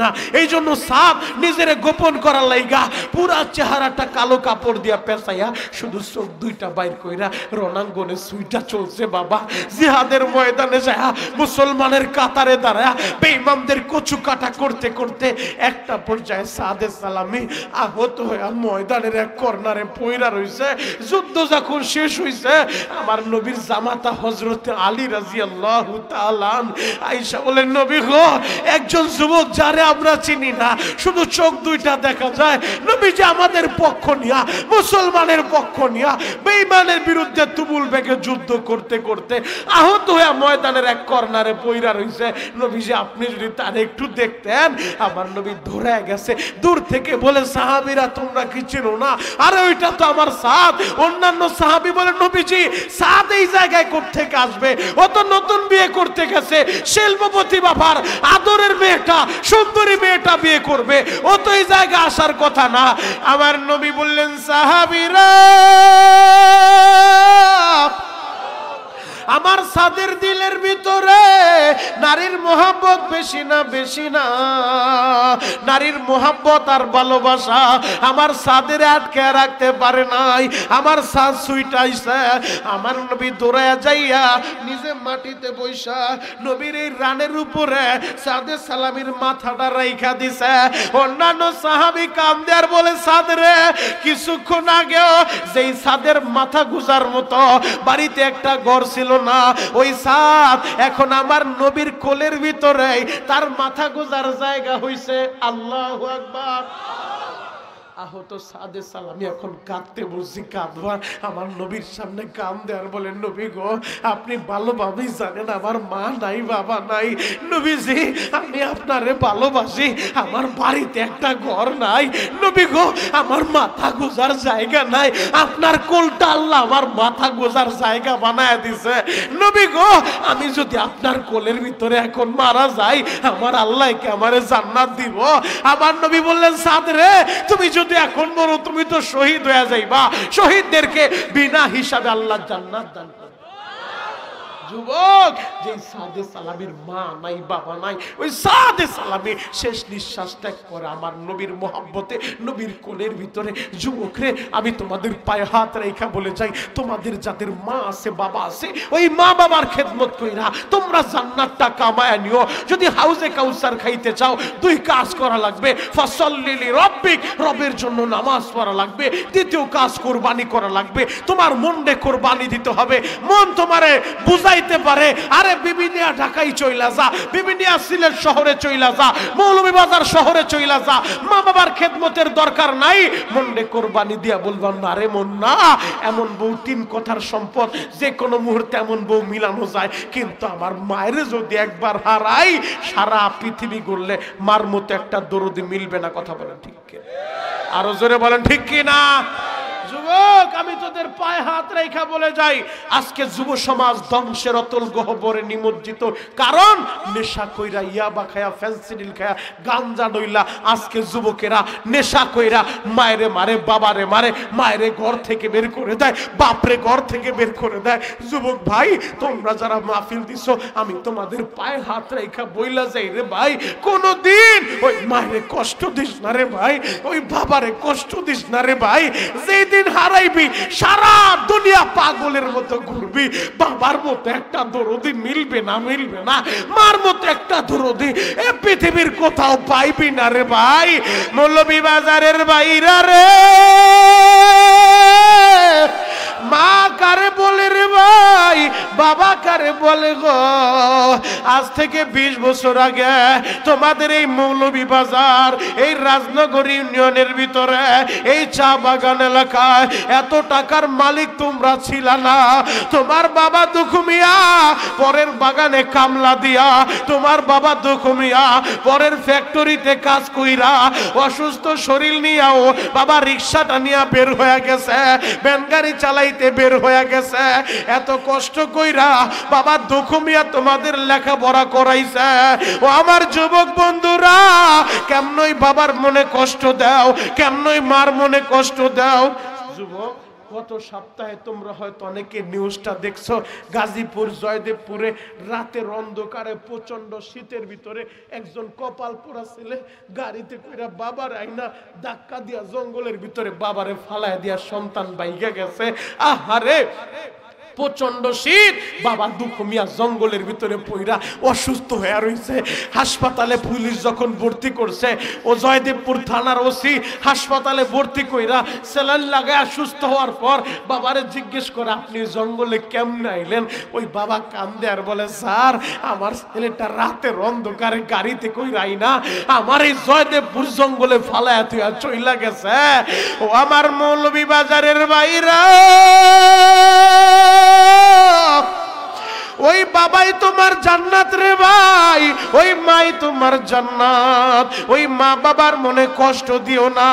S1: না। এই জন্য সাথ নিজের গোপন করার লাইগা পুরা চেহারাটা কালো কাপড় দিয়া পেঁচাইয়া শুধু চোখ দুইটা বাইর কইরা রণাঙ্গনে সুইটা চলছে বাবা। জিহাদের ময়দানে যায় মুসলমানের কাতারে দাঁড়ায় বেঈমানদের কচু কাটা করতে করতে একটা পর্যায়ে সাদে সালামি আহত হয়ে ময়দানের এক কর্নারে পইরা রইছে। যুদ্ধ যখন শেষ হইছে, আমার নবীর জামাতা হযরত আলী রাদিয়াল্লাহু তাআলা আয়েশা বলেন, নবী গো, একজন যুবক যারে আমরা চিনি না, শুধু চোখ দুইটা দেখা যায়, নবী যে আমাদের পক্ষ নিয়া, মুসলমানের পক্ষ নিয়া বেঈমানের বিরুদ্ধে তুমুল বেগে যুদ্ধ করতে করতে আহত হয়ে ময়দানের এক কর্নারে পইরা রইছে। নবী যে আপনি যদি তার একটু দেখতেন। আমার নবী ধরে গেছে, দূর থেকে বলে, সাহাবীরা তোমরা কি চিনো না? আরে ওইটা তো আমার সাদ। অন্যান্য সাহাবী বলে, নবীজি সাদ এই জায়গায় কোত্থেকে আসবে? ও তো নতুন বিয়ে করতে গেছে, শিল্পপতি বাবার আদরের মেয়েটা, সুন্দরী মেয়েটা বিয়ে করবে, ও তো এই জায়গায় আসার কথা না। আমার নবী বললেন, সাহাবীরা আমার সাদের দিলের ভিতরে নারীর মোহাব্বত বেশি না, নারীর মোহাব্বত আর ভালোবাসা আমার সাদের আটকে রাখতে পারে নাই। আমার সাদ সুইটাইছে। আমার নবী দৌড়ায়া যাইয়া নিজে মাটিতে বইসা নবীর এই রানের উপরে সাদে সালামির মাথাটা রাইখা দিছে। অন্যান্য সাহাবী কান্দে আর বলে, সাদ রে, কিছুক্ষণ আগেও যেই সাদের মাথা গুজার মতো বাড়িতে একটা ঘর ছিল না, ওই সাদ এখন আমার নবীর কোলের ভিতরে তার মাথা গোজার জায়গা হইছে। আল্লাহু আকবার। আহত সাদে সালামি এখন কাঁদতে বলছি, কাঁদবার আমার নবীর সামনে কান্দে আর বলেন, নবী গো, আপনি ভালোভাবেই জানেন আমার মা নাই, বাবা নাই। নবীজি, আমি আপনারে ভালোবাসি, আমার বাড়িতে একটা ঘর নাই। নবী গো, আমার মাথা গোজার জায়গা নাই, আপনার কোলটা আল্লাহ আমার মাথা গোজার জায়গা বানায় দিছে। নবী গো, আমি যদি আপনার কোলের ভিতরে এখন মারা যাই, আমার আল্লাহকে আমারে জান্নাত দিব। আমার নবী বললেন, সাদ রে, তুমি যদি এখন বলো তুমি তো শহীদ হয়ে যাইবা, শহীদদেরকে বিনা হিসাবে আল্লাহ জান্নাত দান করবে। যুবক, যে সাদে সালামির মা নাই, বাবা নাই, ওই সাদে সালামি শেষ নিঃশ্বাস ত্যাগ করে আমার নবীর মোহাব্বতে নবীর কোলের ভিতরে। যুবক রে, আমি তোমাদের পায়ে হাত রেখা বলে যাই, তোমাদের যাদের মা আছে, বাবা আছে, ওই মা বাবার খেদমত কইরা তোমরা জান্নাতটা কামায়া নিও। যদি হাউজে কাউসার খাইতে চাও, দুই কাজ করা লাগবে। ফাসাল্লি লিরাব্বিক, রবের জন্য নামাজ পড়া লাগবে। দ্বিতীয় কাজ, কুরবানি করা লাগবে। তোমার মনে কুরবানি দিতে হবে। মন তোমারে বুঝাইতে পারে, আরে বিবিনিয়া ঢাকায় চইলা যা, বিবিনিয়া সিলেট শহরে চইলা যা, মৌলভীবাজার শহরে চইলা যা, মা বাবার খেদমতের দরকার নাই। মনে কুরবানি দিয়া বলবাম না, রে মন না, এমন বউ তিন কথার সম্পদ, যে কোনো মুহূর্তে এমন বউ মিলানো যায়। কিন্তু আমার মায়ের যদি একবার হারাই, সারা পৃথিবী ঘুরলে মার মতো একটা দরদি মিলবে না। কথা বলেন ঠিক কি? আরো জোরে বলেন ঠিক কি না? যুবক, আমি তোদের পায়ে হাত রেখা বলে যাই, আজকে যুব সমাজ ধ্বংসের অতল গহ্বরে নিমজ্জিত। কারণ নেশা কইরা, ইয়াবা খায়া, ফেন্সিডিল খায়া, গাঞ্জা ডইলা আজকে যুবকেরা নেশা কইরা মায়েরে মারে, বাবারে মারে, মায়েরে ঘর থেকে বের করে দেয়, বাপরে ঘর থেকে বের করে দেয়। যুবক ভাই, তোমরা যারা মাহফিল দিছো, আমি তোমাদের পায়ে হাত রেখা বইলা যাই রে ভাই, কোনদিন ওই মায়েরে কষ্ট দিস না রে ভাই, ওই বাবারে কষ্ট দিস না রে ভাই। যেদিন হারাইবি, সারা দুনিয়া পাগলের মতো ঘুরবি। বাবার মতো একটা দরদি মিলবে না, মিলবে না। মার মতো একটা দরদি এ পৃথিবীর কোথাও পাইবি না রে ভাই। মৌলভীবাজারের বাইরা রে, মা কারে বলে রে ভাই, বাবা কারে বলে গো? আজ থেকে 20 বছর আগে তোমাদের এই মৌলভীবাজার, এই রাজনগর ইউনিয়নের ভিতরে, এই চা বাগান এলাকায় এত টাকার মালিক তোমরা ছিল না। তোমার বাবা দুখু মিয়া পরের বাগানে কামলা দিয়া, তোমার বাবা দুখু মিয়া পরের ফ্যাক্টরিতে কাজ কইরা অসুস্থ শরীর নিয়েও বাবা রিক্সাটা নিয়ে বের হয়ে গেছে, ভ্যান গাড়ি চালাইতে বের হয়ে গেছে। এত কষ্ট কইরা বাবা দুখু মিয়া তোমাদের লেখাপড়া করাইছে। ও আমার যুবক বন্ধুরা, কেমনই বাবার মনে কষ্ট দাও, কেমনই মার মনে কষ্ট দাও। যুবক, গত সপ্তাহে তোমরা হয়তো অনেকে নিউজটা দেখছো, গাজীপুর জয়দেবপুরে রাতের অন্ধকারে প্রচন্ড শীতের ভিতরে একজন কপাল পোড়া ছেলে গাড়িতে কইরা বাবার আইনা ধাক্কা দিয়া জঙ্গলের ভিতরে বাবারে ফালায় দিয়া সন্তান বাইগা গেছে। আহারে, প্রচন্ড শীত, বাবা দুঃখ মিয়া জঙ্গলের ভিতরে পইরা অসুস্থ হয়ে রইছে। হাসপাতালে পুলিশ যখন ভর্তি করছে, ও জয়দেবপুর থানার ওসি হাসপাতালে ভর্তি কইরা সেলাইন লাগায় সুস্থ হওয়ার পর বাবারে জিজ্ঞেস করে, আপনি জঙ্গলে কেমনে আইলেন? ওই বাবা কান্দে আর বলে, স্যার আমার ছেলেটা রাতের অন্ধকারে গাড়িতে কইরা আইনা আমার এই জয়দেবপুর জঙ্গলে ফালায়া তুই চইলা গেছে। ও আমার মৌলভীবাজারের বাইরা, ওই বাবাই তোমার জান্নাত রে ভাই, ওই মাই তোমার জান্নাত। ওই মা বাবার মনে কষ্ট দিও না।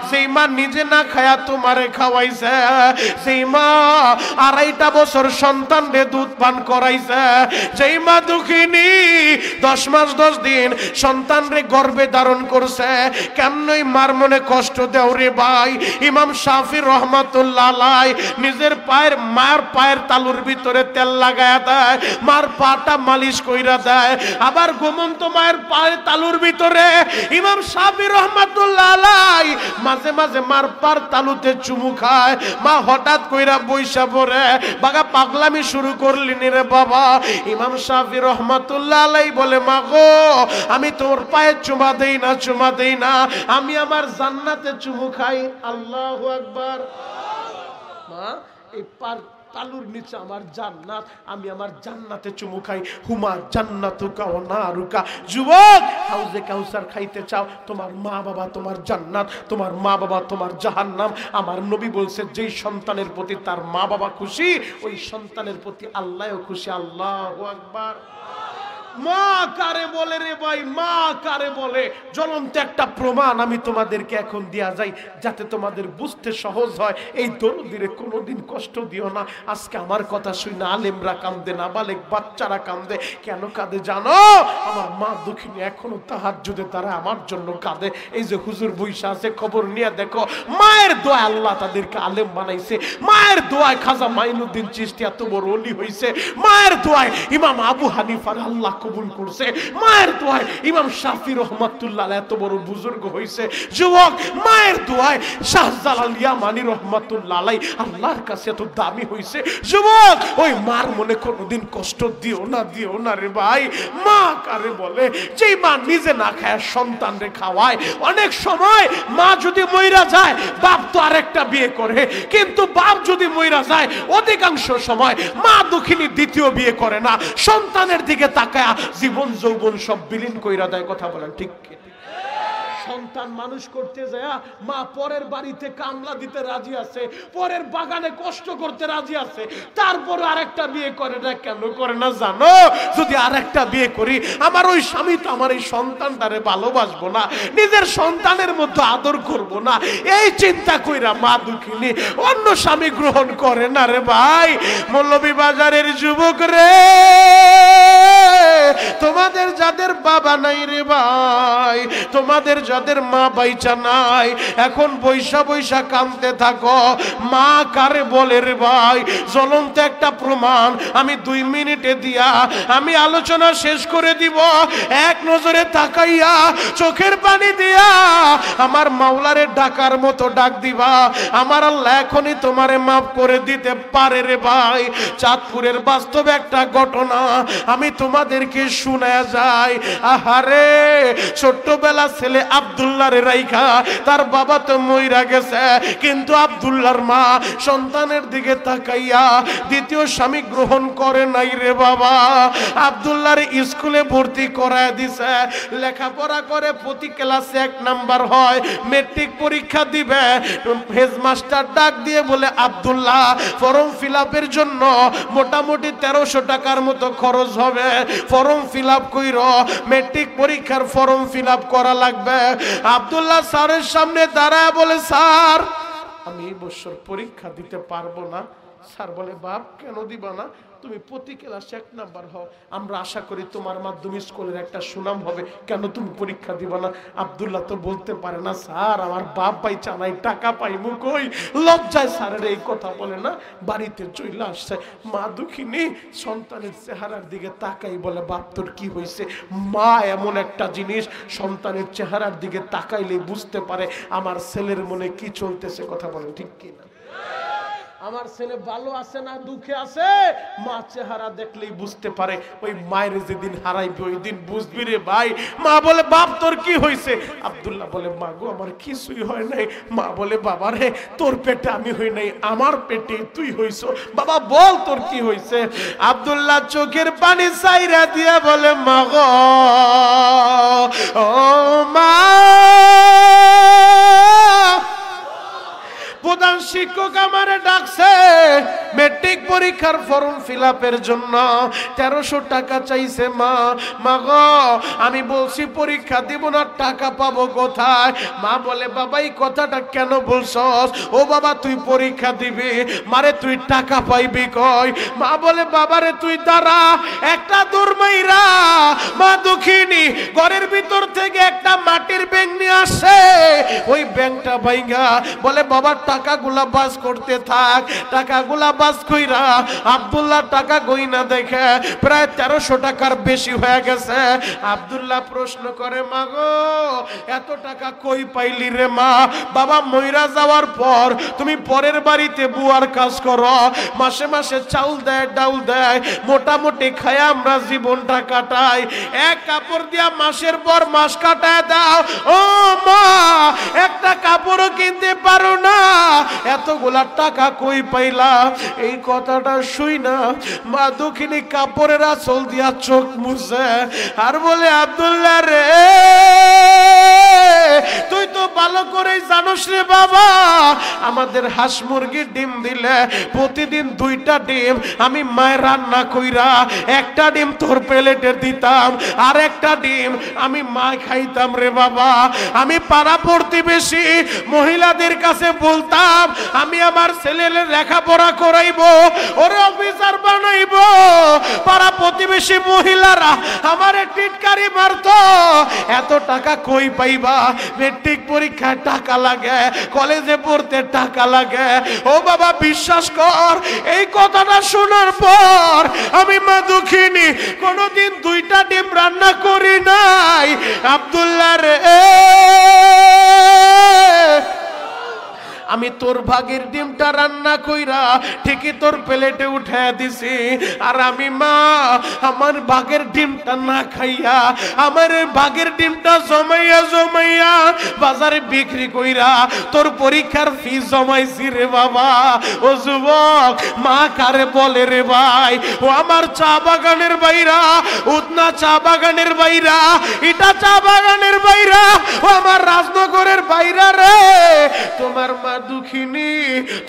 S1: যেই মা নিজে না খায়া তোমারে খাওয়াইছে, যেই মা 2.5 বছর সন্তানরে দুধ পান করাইছে, যেই মা দুঃখিনী 10 মাস 10 দিন সন্তানরে গর্ভে ধারণ করছে, কেমনই মার মনে কষ্ট দেও রে ভাই। ইমাম শাফি রহমাতুল্লাহ আলাইহি নিজের মার পায়ের তালুর ভিতরে তেল লাগায়া দেয়, মার পাটা মালিশ কইরা দেয়। আবার ঘুমন্ত মায়ের পায়ের তালুর ভিতরে ইমাম শাফি রহমাতুল্লাহ আলাইহি মাঝে মাঝে মার পার তালুতে চুমু খায়। মা হঠাৎ কইরা বইসা পড়ে, বাগা পাগলামি শুরু করলি রে বাবা। ইমাম শাফি রহমাতুল্লাহ আলাইহি বলে, মা গো, আমি তোর পায়ে চুমা দেই না, চুমা দেই না, আমি আমার জান্নাতে চুমু খাই। আল্লাহু আকবার। মা, এই পার তালুর নিচে আমার জান্নাত, আমি আমার জান্নাতে চুমু খাই। হুমা জান্নাতুকা ওয়া নারুকা। যুবক, হাউজে কাউসার খাইতে চাও? তোমার মা বাবা তোমার জান্নাত, তোমার মা বাবা তোমার জাহান্নাম। আমার নবী বলছে, যেই সন্তানের প্রতি তার মা বাবা খুশি, ওই সন্তানের প্রতি আল্লাহও খুশি। আল্লাহু আকবার। মা কারে বলে রে ভাই, মা কারে বলে? জ্বলন্ত একটা প্রমাণ আমি তোমাদেরকে এখন দিয়া যাই, যাতে তোমাদের বুঝতে সহজ হয়। এই দরদিরে কোনোদিন কষ্ট দিও না। আজকে আমার কথা শুনে আলেমরা কান্দে, নাবালেক বাচ্চারা কান্দে। কেন কাঁদে জানো? আমার মা দুঃখিনী এখনো তাহাজ্জুদে তারা আমার জন্য কাঁদে। এই যে হুজুর বইসা আছে, খবর নিয়ে দেখো, মায়ের দোয়া আল্লাহ তাদেরকে আলেম বানাইছে। মায়ের দোয়ায় খাজা মাইনুদ্দিন চিশতি এত বড় ওলি হইছে। মায়ের দোয়ায় ইমাম আবু হানিফার আল্লাহ কবুল করছে। মায়ের দোয়ায় ইমাম শাফি রহমাতুল্লাহ এত বড় বুজুর্গ হইছে। যুবক, মায়ের দোয়ায় শাহজালাল ইয়ামানি রহমাতুল্লাহ আলাইহি আল্লাহর কাছে এত দামি হইছে। যুবক, ওই মার মনে কোনোদিন কষ্ট দিও না, দিও না রে ভাই। মা কারে বলে? যেই মা নিজে না খায় সন্তানরে খাওয়ায়। অনেক সময় মা যদি মইরা যায়, বাপ তো আরেকটা বিয়ে করে, কিন্তু বাপ যদি মইরা যায়, অধিকাংশ সময় মা দুঃখিনী দ্বিতীয় বিয়ে করে না, সন্তানের দিকে তাকায় জীবন যৌবন সব বিলীন কইরা দেয়। কথা বলেন ঠিক? সন্তান মানুষ করতে যায় মা পরের বাড়িতে কামলা দিতে রাজি আছে, পরের বাগানে কষ্ট করতে রাজি আছে, তারপর আরেকটা বিয়ে করে না। কেন করে না জানো? যদি আরেকটা বিয়ে করি, আমার ওই স্বামী তো আমার এই সন্তানটারে ভালোবাসবো না, নিজের সন্তানের মতো আদর করব না, এই চিন্তা কইরা মা দুঃখিনী অন্য স্বামী গ্রহণ করে না রে ভাই। মৌলভীবাজারের যুবক রে, তোমাদের যাদের বাবা নাই রে ভাই, তোমাদের যাদের মা বাইচা নাই, এখন বৈশা বৈশা কাঁদতে থাকো। মা কারে বলে রে ভাই? জ্বলন্ত একটা প্রমাণ আমি 2 মিনিটে দিয়া আমি আলোচনা শেষ করে দিব। এক নজরে তাকাইয়া চোখের পানি দিয়া আমার মাওলারে ডাকার মতো ডাক দিবা। আমার আল্লাহ এখনই তোমারে মাফ করে দিতে পারে রে ভাই। চাঁদপুরের বাস্তব একটা ঘটনা আমি তোমাদেরকে শোনা যায়, আহারে ছোট্টবেলা ছেলে আব্দুল্লাহর রাইখা তার বাবা তো মইরা গেছে, কিন্তু আব্দুল্লাহর মা সন্তানের দিকে তাকাইয়া দ্বিতীয় স্বামী গ্রহণ করে নাই রে বাবা। আব্দুল্লাহর স্কুলে ভর্তি করায় দিছে, লেখাপড়া করে প্রতি ক্লাসে 1 নাম্বার হয়, মেট্রিক পরীক্ষা দিবে। হেডমাস্টার ডাক দিয়ে বলে, আব্দুল্লাহ ফর্ম ফিল আপের জন্য মোটামুটি 1300 টাকার মতো খরচ হবে, ফর্ম ফিল আপ কইর, মেট্রিক পরীক্ষার ফর্ম ফিল আপ করা লাগবে। আব্দুল্লাহ স্যারের সামনে দাঁড়ায় বলে, স্যার আমি এই বছর পরীক্ষা দিতে পারবো না। স্যার বলে, বাপ কেন দিবা না? তুমি প্রতি ক্লাসে 1 নাম্বার হও, আমরা আশা করি তোমার মাধ্যমে স্কুলের একটা সুনাম হবে, কেন তুমি পরীক্ষা দিবা না? আব্দুল্লাহ তো বলতে পারে না, স্যার আমার বাপ ভাই চানাই টাকা পাইমু কই, লজ্জায় স্যারের এই কথা বলে না। বাড়িতে চলে আসছে, মা দুঃখিনী সন্তানের চেহারার দিকে তাকাই বলে, বাপ তোর কি হয়েছে? মা এমন একটা জিনিস, সন্তানের চেহারার দিকে তাকাইলেই বুঝতে পারে আমার ছেলের মনে কি চলতেছে। কথা বলেন ঠিক কিনা? আমার ছেলে ভালো আছে না দুঃখে আছে, মা চেহারা দেখলেই বুঝতে পারে। ওই মায়ের যেদিন হারাইবে ওই দিন বুঝবি রে ভাই। মা বলে, বাপ তোর কি হয়েছে? আব্দুল্লাহ বলে, মা গো আমার কিছুই হয় নাই। মা বলে, বাবা রে তোর পেটে আমি হই নাই, আমার পেটে তুই হইছো। বাবা বল তোর কি হয়েছে? আব্দুল্লাহ চোখের পানি চাইরা দিয়া বলে, মা গো ও মা, প্রধান শিক্ষক আমারে ডাকছে মেট্রিক পরীক্ষার ফর্ম ফিল আপের জন্য, 1300 টাকা চাইছে। মা গো আমি বলছি পরীক্ষা দিব না, টাকা পাবো কোথায়? মা বলে, বাবা এই কথাটা কেন বলছস? ও বাবা তুই পরীক্ষা দিবি, মারে তুই টাকা পাইবি কই? মা বলে, বাবারে তুই দাঁড়া। একটা দূরমাইরা মা দুঃখিনী ঘরের ভিতর থেকে একটা মাটির ব্যাং নিয়ে আসে, ওই ব্যাংটা ভাইঙ্গা বলে, বাবা টাকাগুলা বাস করতে থাক। টাকাগুলা বাস কইরা আব্দুল্লাহ টাকা গইনা দেখে প্রায় 1300 টাকার বেশি হয়ে গেছে। আব্দুল্লাহ প্রশ্ন করে, মা গো এত টাকা কই পাইলি রে? মা, বাবা মইরা যাওয়ার পর তুমি পরের বাড়িতে বুয়ার কাজ করো, মাসে মাসে চাউল দেয় ডাউল দেয়, মোটামুটি খায় আমরা জীবনটা কাটাই, এক কাপড় দিয়া মাসের পর মাস কাটায় দাও। ও মা একটা কাপড়ও কিনতে পারো না, এতগুলা টাকা কই পাইলা? এই কথাটা শুই না মা দুঃখিনী কাপড়ের আঁচল দিয়া চোখ মুছে আর বলে, আব্দুল্লাহ রে তুই তো ভালো করে জানোস রে বাবা, আমাদের হাঁস মুরগির ডিম দিলে প্রতিদিন 2টা ডিম আমি মায়ের রান্না কইরা একটা ডিম তোর প্লেটে দিতাম, আর একটা ডিম আমি মা খাইতাম রে বাবা। আমি পাড়া প্রতিবেশী মহিলাদের কাছে বলতাম আমি আমার ছেলের লেখাপড়া করাইবো, ওরে অফিসার বানাইবো। পাড়া প্রতিবেশী মহিলারা আমারে টিটকারি মারতো, এত টাকা কই পাইবা? মেট্রিক পরীক্ষায় টাকা লাগে, কলেজে পড়তে টাকা লাগে। ও বাবা বিশ্বাস কর, এই কথাটা শোনার পর আমি মা দুঃখিনী কোনোদিন 2টা ডিম রান্না করি নাই। আব্দুল্লাহ রে আমি তোর ভাগের ডিমটা রান্না কইরা ঠিকই তোর প্লেটে উঠায় দিছি, আর আমি মা আমার ভাগের ডিমটা না খাইয়া আমার ভাগের ডিমটা জমাইয়া জমাইয়া বাজারে বিক্রি কইরা তোর পরীক্ষার ফি জমাইছি রে বাবা। ও যুবক মা কারে বলে রে ভাই? ও আমার চা বাগানের বাইরা, উদনা চা বাগানের বাইরা, এটা চা বাগানের বাইরা, ও আমার রাজনগরের বাইরা রে। তোমার মা দুঃখিনী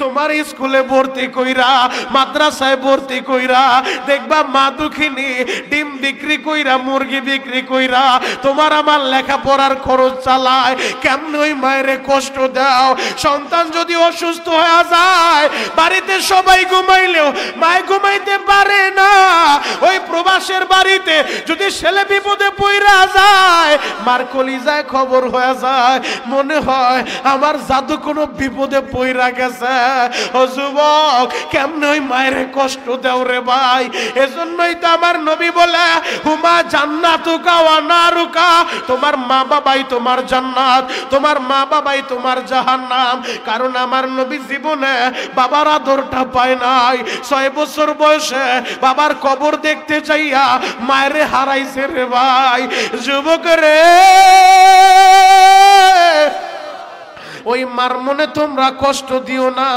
S1: তোমার স্কুলে ভর্তি কইরা মাদ্রাসায় ভর্তি কইরা দেখবা মা দুঃখিনী ডিম বিক্রি কইরা মুরগি বিক্রি কইরা তোমার আমার লেখাপড়ার খরচ চালায়। কেমন ওই মায়ের কষ্ট দাও? সন্তান যদি অসুস্থ হয়ে যায় বাড়িতে সবাই ঘুমাইলেও মায় ঘুমাইতে পারে না। ওই প্রবাসের বাড়িতে যদি ছেলে বিপদে পইরা যায় মার কলিজায় খবর হয়ে যায়, মনে হয় আমার জাদু কোনো বিপদ বিপদে পইরা গেছে। ও যুবক, কেমনে ওই মায়ের কষ্ট দেও রে ভাই? এজন্যই তো আমার নবী বলে, হুমা জান্নাতুকা ওয়া নারুকা, তোমার মা বাবাই তোমার জান্নাত, তোমার মা বাবাই তোমার জাহান্নাম। কারণ আমার নবী জীবনে বাবার আদরটা পায় নাই। 6 বছর বয়সে বাবার কবর দেখতে চাইয়া মায়েরে হারাইছে রে ভাই। যুবক রে, ওই মার মনে তোমরা কষ্ট দিও না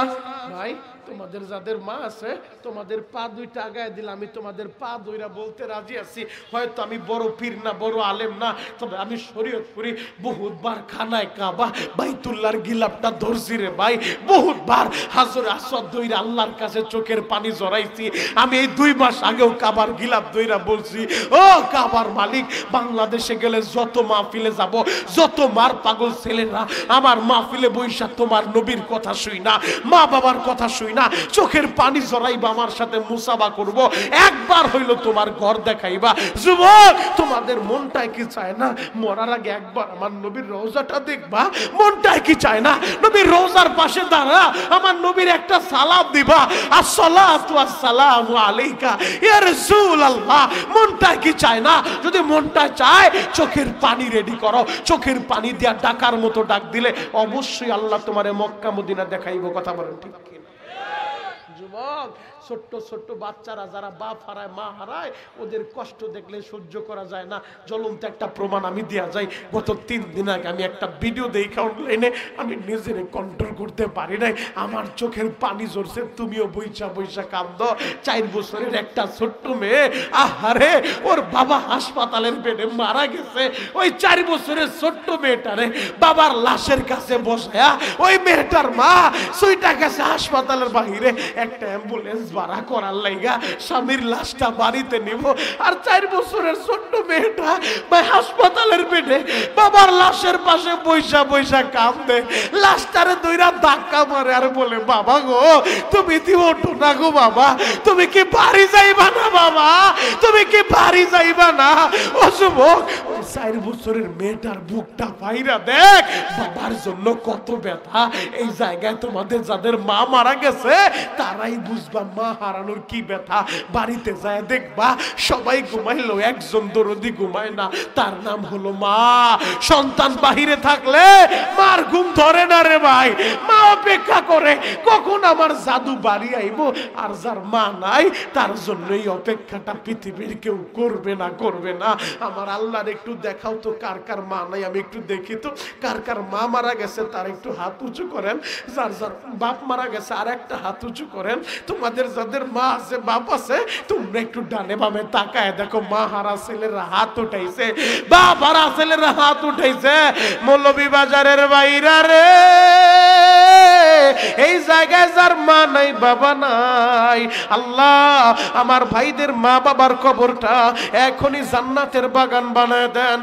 S1: ভাই। তোমাদের যাদের মা আছে, তোমাদের পা দুইটা আগায় দিলে আমি তোমাদের পা দুইরা বলতে রাজি আছি। হয়তো আমি বড় পীর না, বড় আলেম না, তবে আমি শরীয়তপুরি বহুতবার খানায় কাবা বাইতুল্লাহর গিলাপটা ধরছি রে ভাই। বহুতবার হাজরে আসওয়াদ দইরা আল্লাহর কাছে চোখের পানি জড়াইছি। আমি এই 2 মাস আগেও কাবার গিলাপ দইরা বলছি, ও কাবার মালিক, বাংলাদেশে গেলে যত মাহফিলে যাব, যত মার পাগল ছেলেরা আমার মাহফিলে বইসা তোমার নবীর কথা শুই না, মা বাবার কথা শুই না, চোখের পানি জড়াইবা, আমার সাথে মুসাবা করব, একবার হইলো তোমার ঘর দেখাইবা। যুবক, তোমাদের মনটাই কি চায় না মরার আগে একবার আমার নবীর রওজাটা দেখবা? মনটাই কি চায় না নবীর রওজার পাশে দাঁড়া আমার নবীর একটা সালাম দিবা, আসসালাতু ওয়াসসালামু আলাইকা ইয়া রাসূলুল্লাহ? মনটাই কি চায় না? যদি মনটা চায়, চোখের পানি রেডি করো, চোখের পানি দিয়া ডাকার মতো ডাক দিলে অবশ্যই আল্লাহ তোমারে মক্কা মদিনা দেখাইবো। কথা বলেন ঠিক কি? যুবক, ছোট্ট ছোট্ট বাচ্চারা যারা বাপ হারায়, মা হারায়, ওদের কষ্ট দেখলে সহ্য করা যায় না। জ্বলন্ত একটা প্রমাণ আমি দেয়া যাই। গত 3 দিন আগে আমি একটা ভিডিও দেখে অনলাইনে, আমি নিজেরে কন্ট্রোল করতে পারি নাই, আমার চোখের পানি ঝরছে। তুমিও বইসা বইসা কাঁদো। 4 বছরের একটা ছোট্ট মেয়ে, আহারে, ওর বাবা হাসপাতালের বেডে মারা গেছে। ওই 4 বছরের ছোট্ট মেয়েটারে বাবার লাশের কাছে বসায়া ওই মেয়েটার মা সুইটা গেছে হাসপাতালের বাহিরে একটা অ্যাম্বুলেন্স ভাড়া করার লাইগা, স্বামীর লাশটা বাড়িতে নিব। আর 4 বছরের ছোট্ট মেয়েটা ভাই হাসপাতালের বেডে বাবার লাশের পাশে বইসা বইসা কাঁদে। লাশটারে দইরা ধাক্কা মারে আর বলে, বাবা গো, তুমি কি ওঠো না গো বাবা? তুমি কি বাড়ি যাইবা না বাবা? তুমি কি বাড়ি যাইবা না? ও যুবক, 4 বছরের মেয়েটার বুকটা বাইরা দেখ, বাবার জন্য কত ব্যথা। এই জায়গায় তোমাদের যাদের মা মারা গেছে তারাই বুঝবা মা হারানোর কি ব্যথা। বাড়িতে যায় দেখবা সবাই ঘুমাইলো, একজন দরদি ঘুমায় না, তার নাম হলো মা। সন্তান বাহিরে থাকলে মার ঘুম ধরে না রে ভাই। মা অপেক্ষা করে কখন আমার জাদু বাড়ি আইবো। আর যার মা নাই তার জন্য এই অপেক্ষাটা পৃথিবীর কেউ করবে না, করবে না। আমার আল্লাহর একটু দেখাও তো কার কার মা নাই, আমি একটু দেখি তো কার কার মা মারা গেছে। তার একটু হাত উঁচু করেন। যার যার বাপ মারা গেছে আর একটা হাত উঁচু করেন। তোমাদের যাদের মা আছে, বাপ আছে, তোমরা একটু ডানে বামে তাকায় দেখো, মা হারা ছেলেরা হাত উঠাইছে, বাপ হারা ছেলেরা হাত উঠাইছে। মৌলভী বাজারের বাইরা রে, এই জায়গায় যার মা নাই, বাবা নাই, আল্লাহ আমার ভাইদের মা বাবার কবরটা এখনই জান্নাতের বাগান বানায় দেন।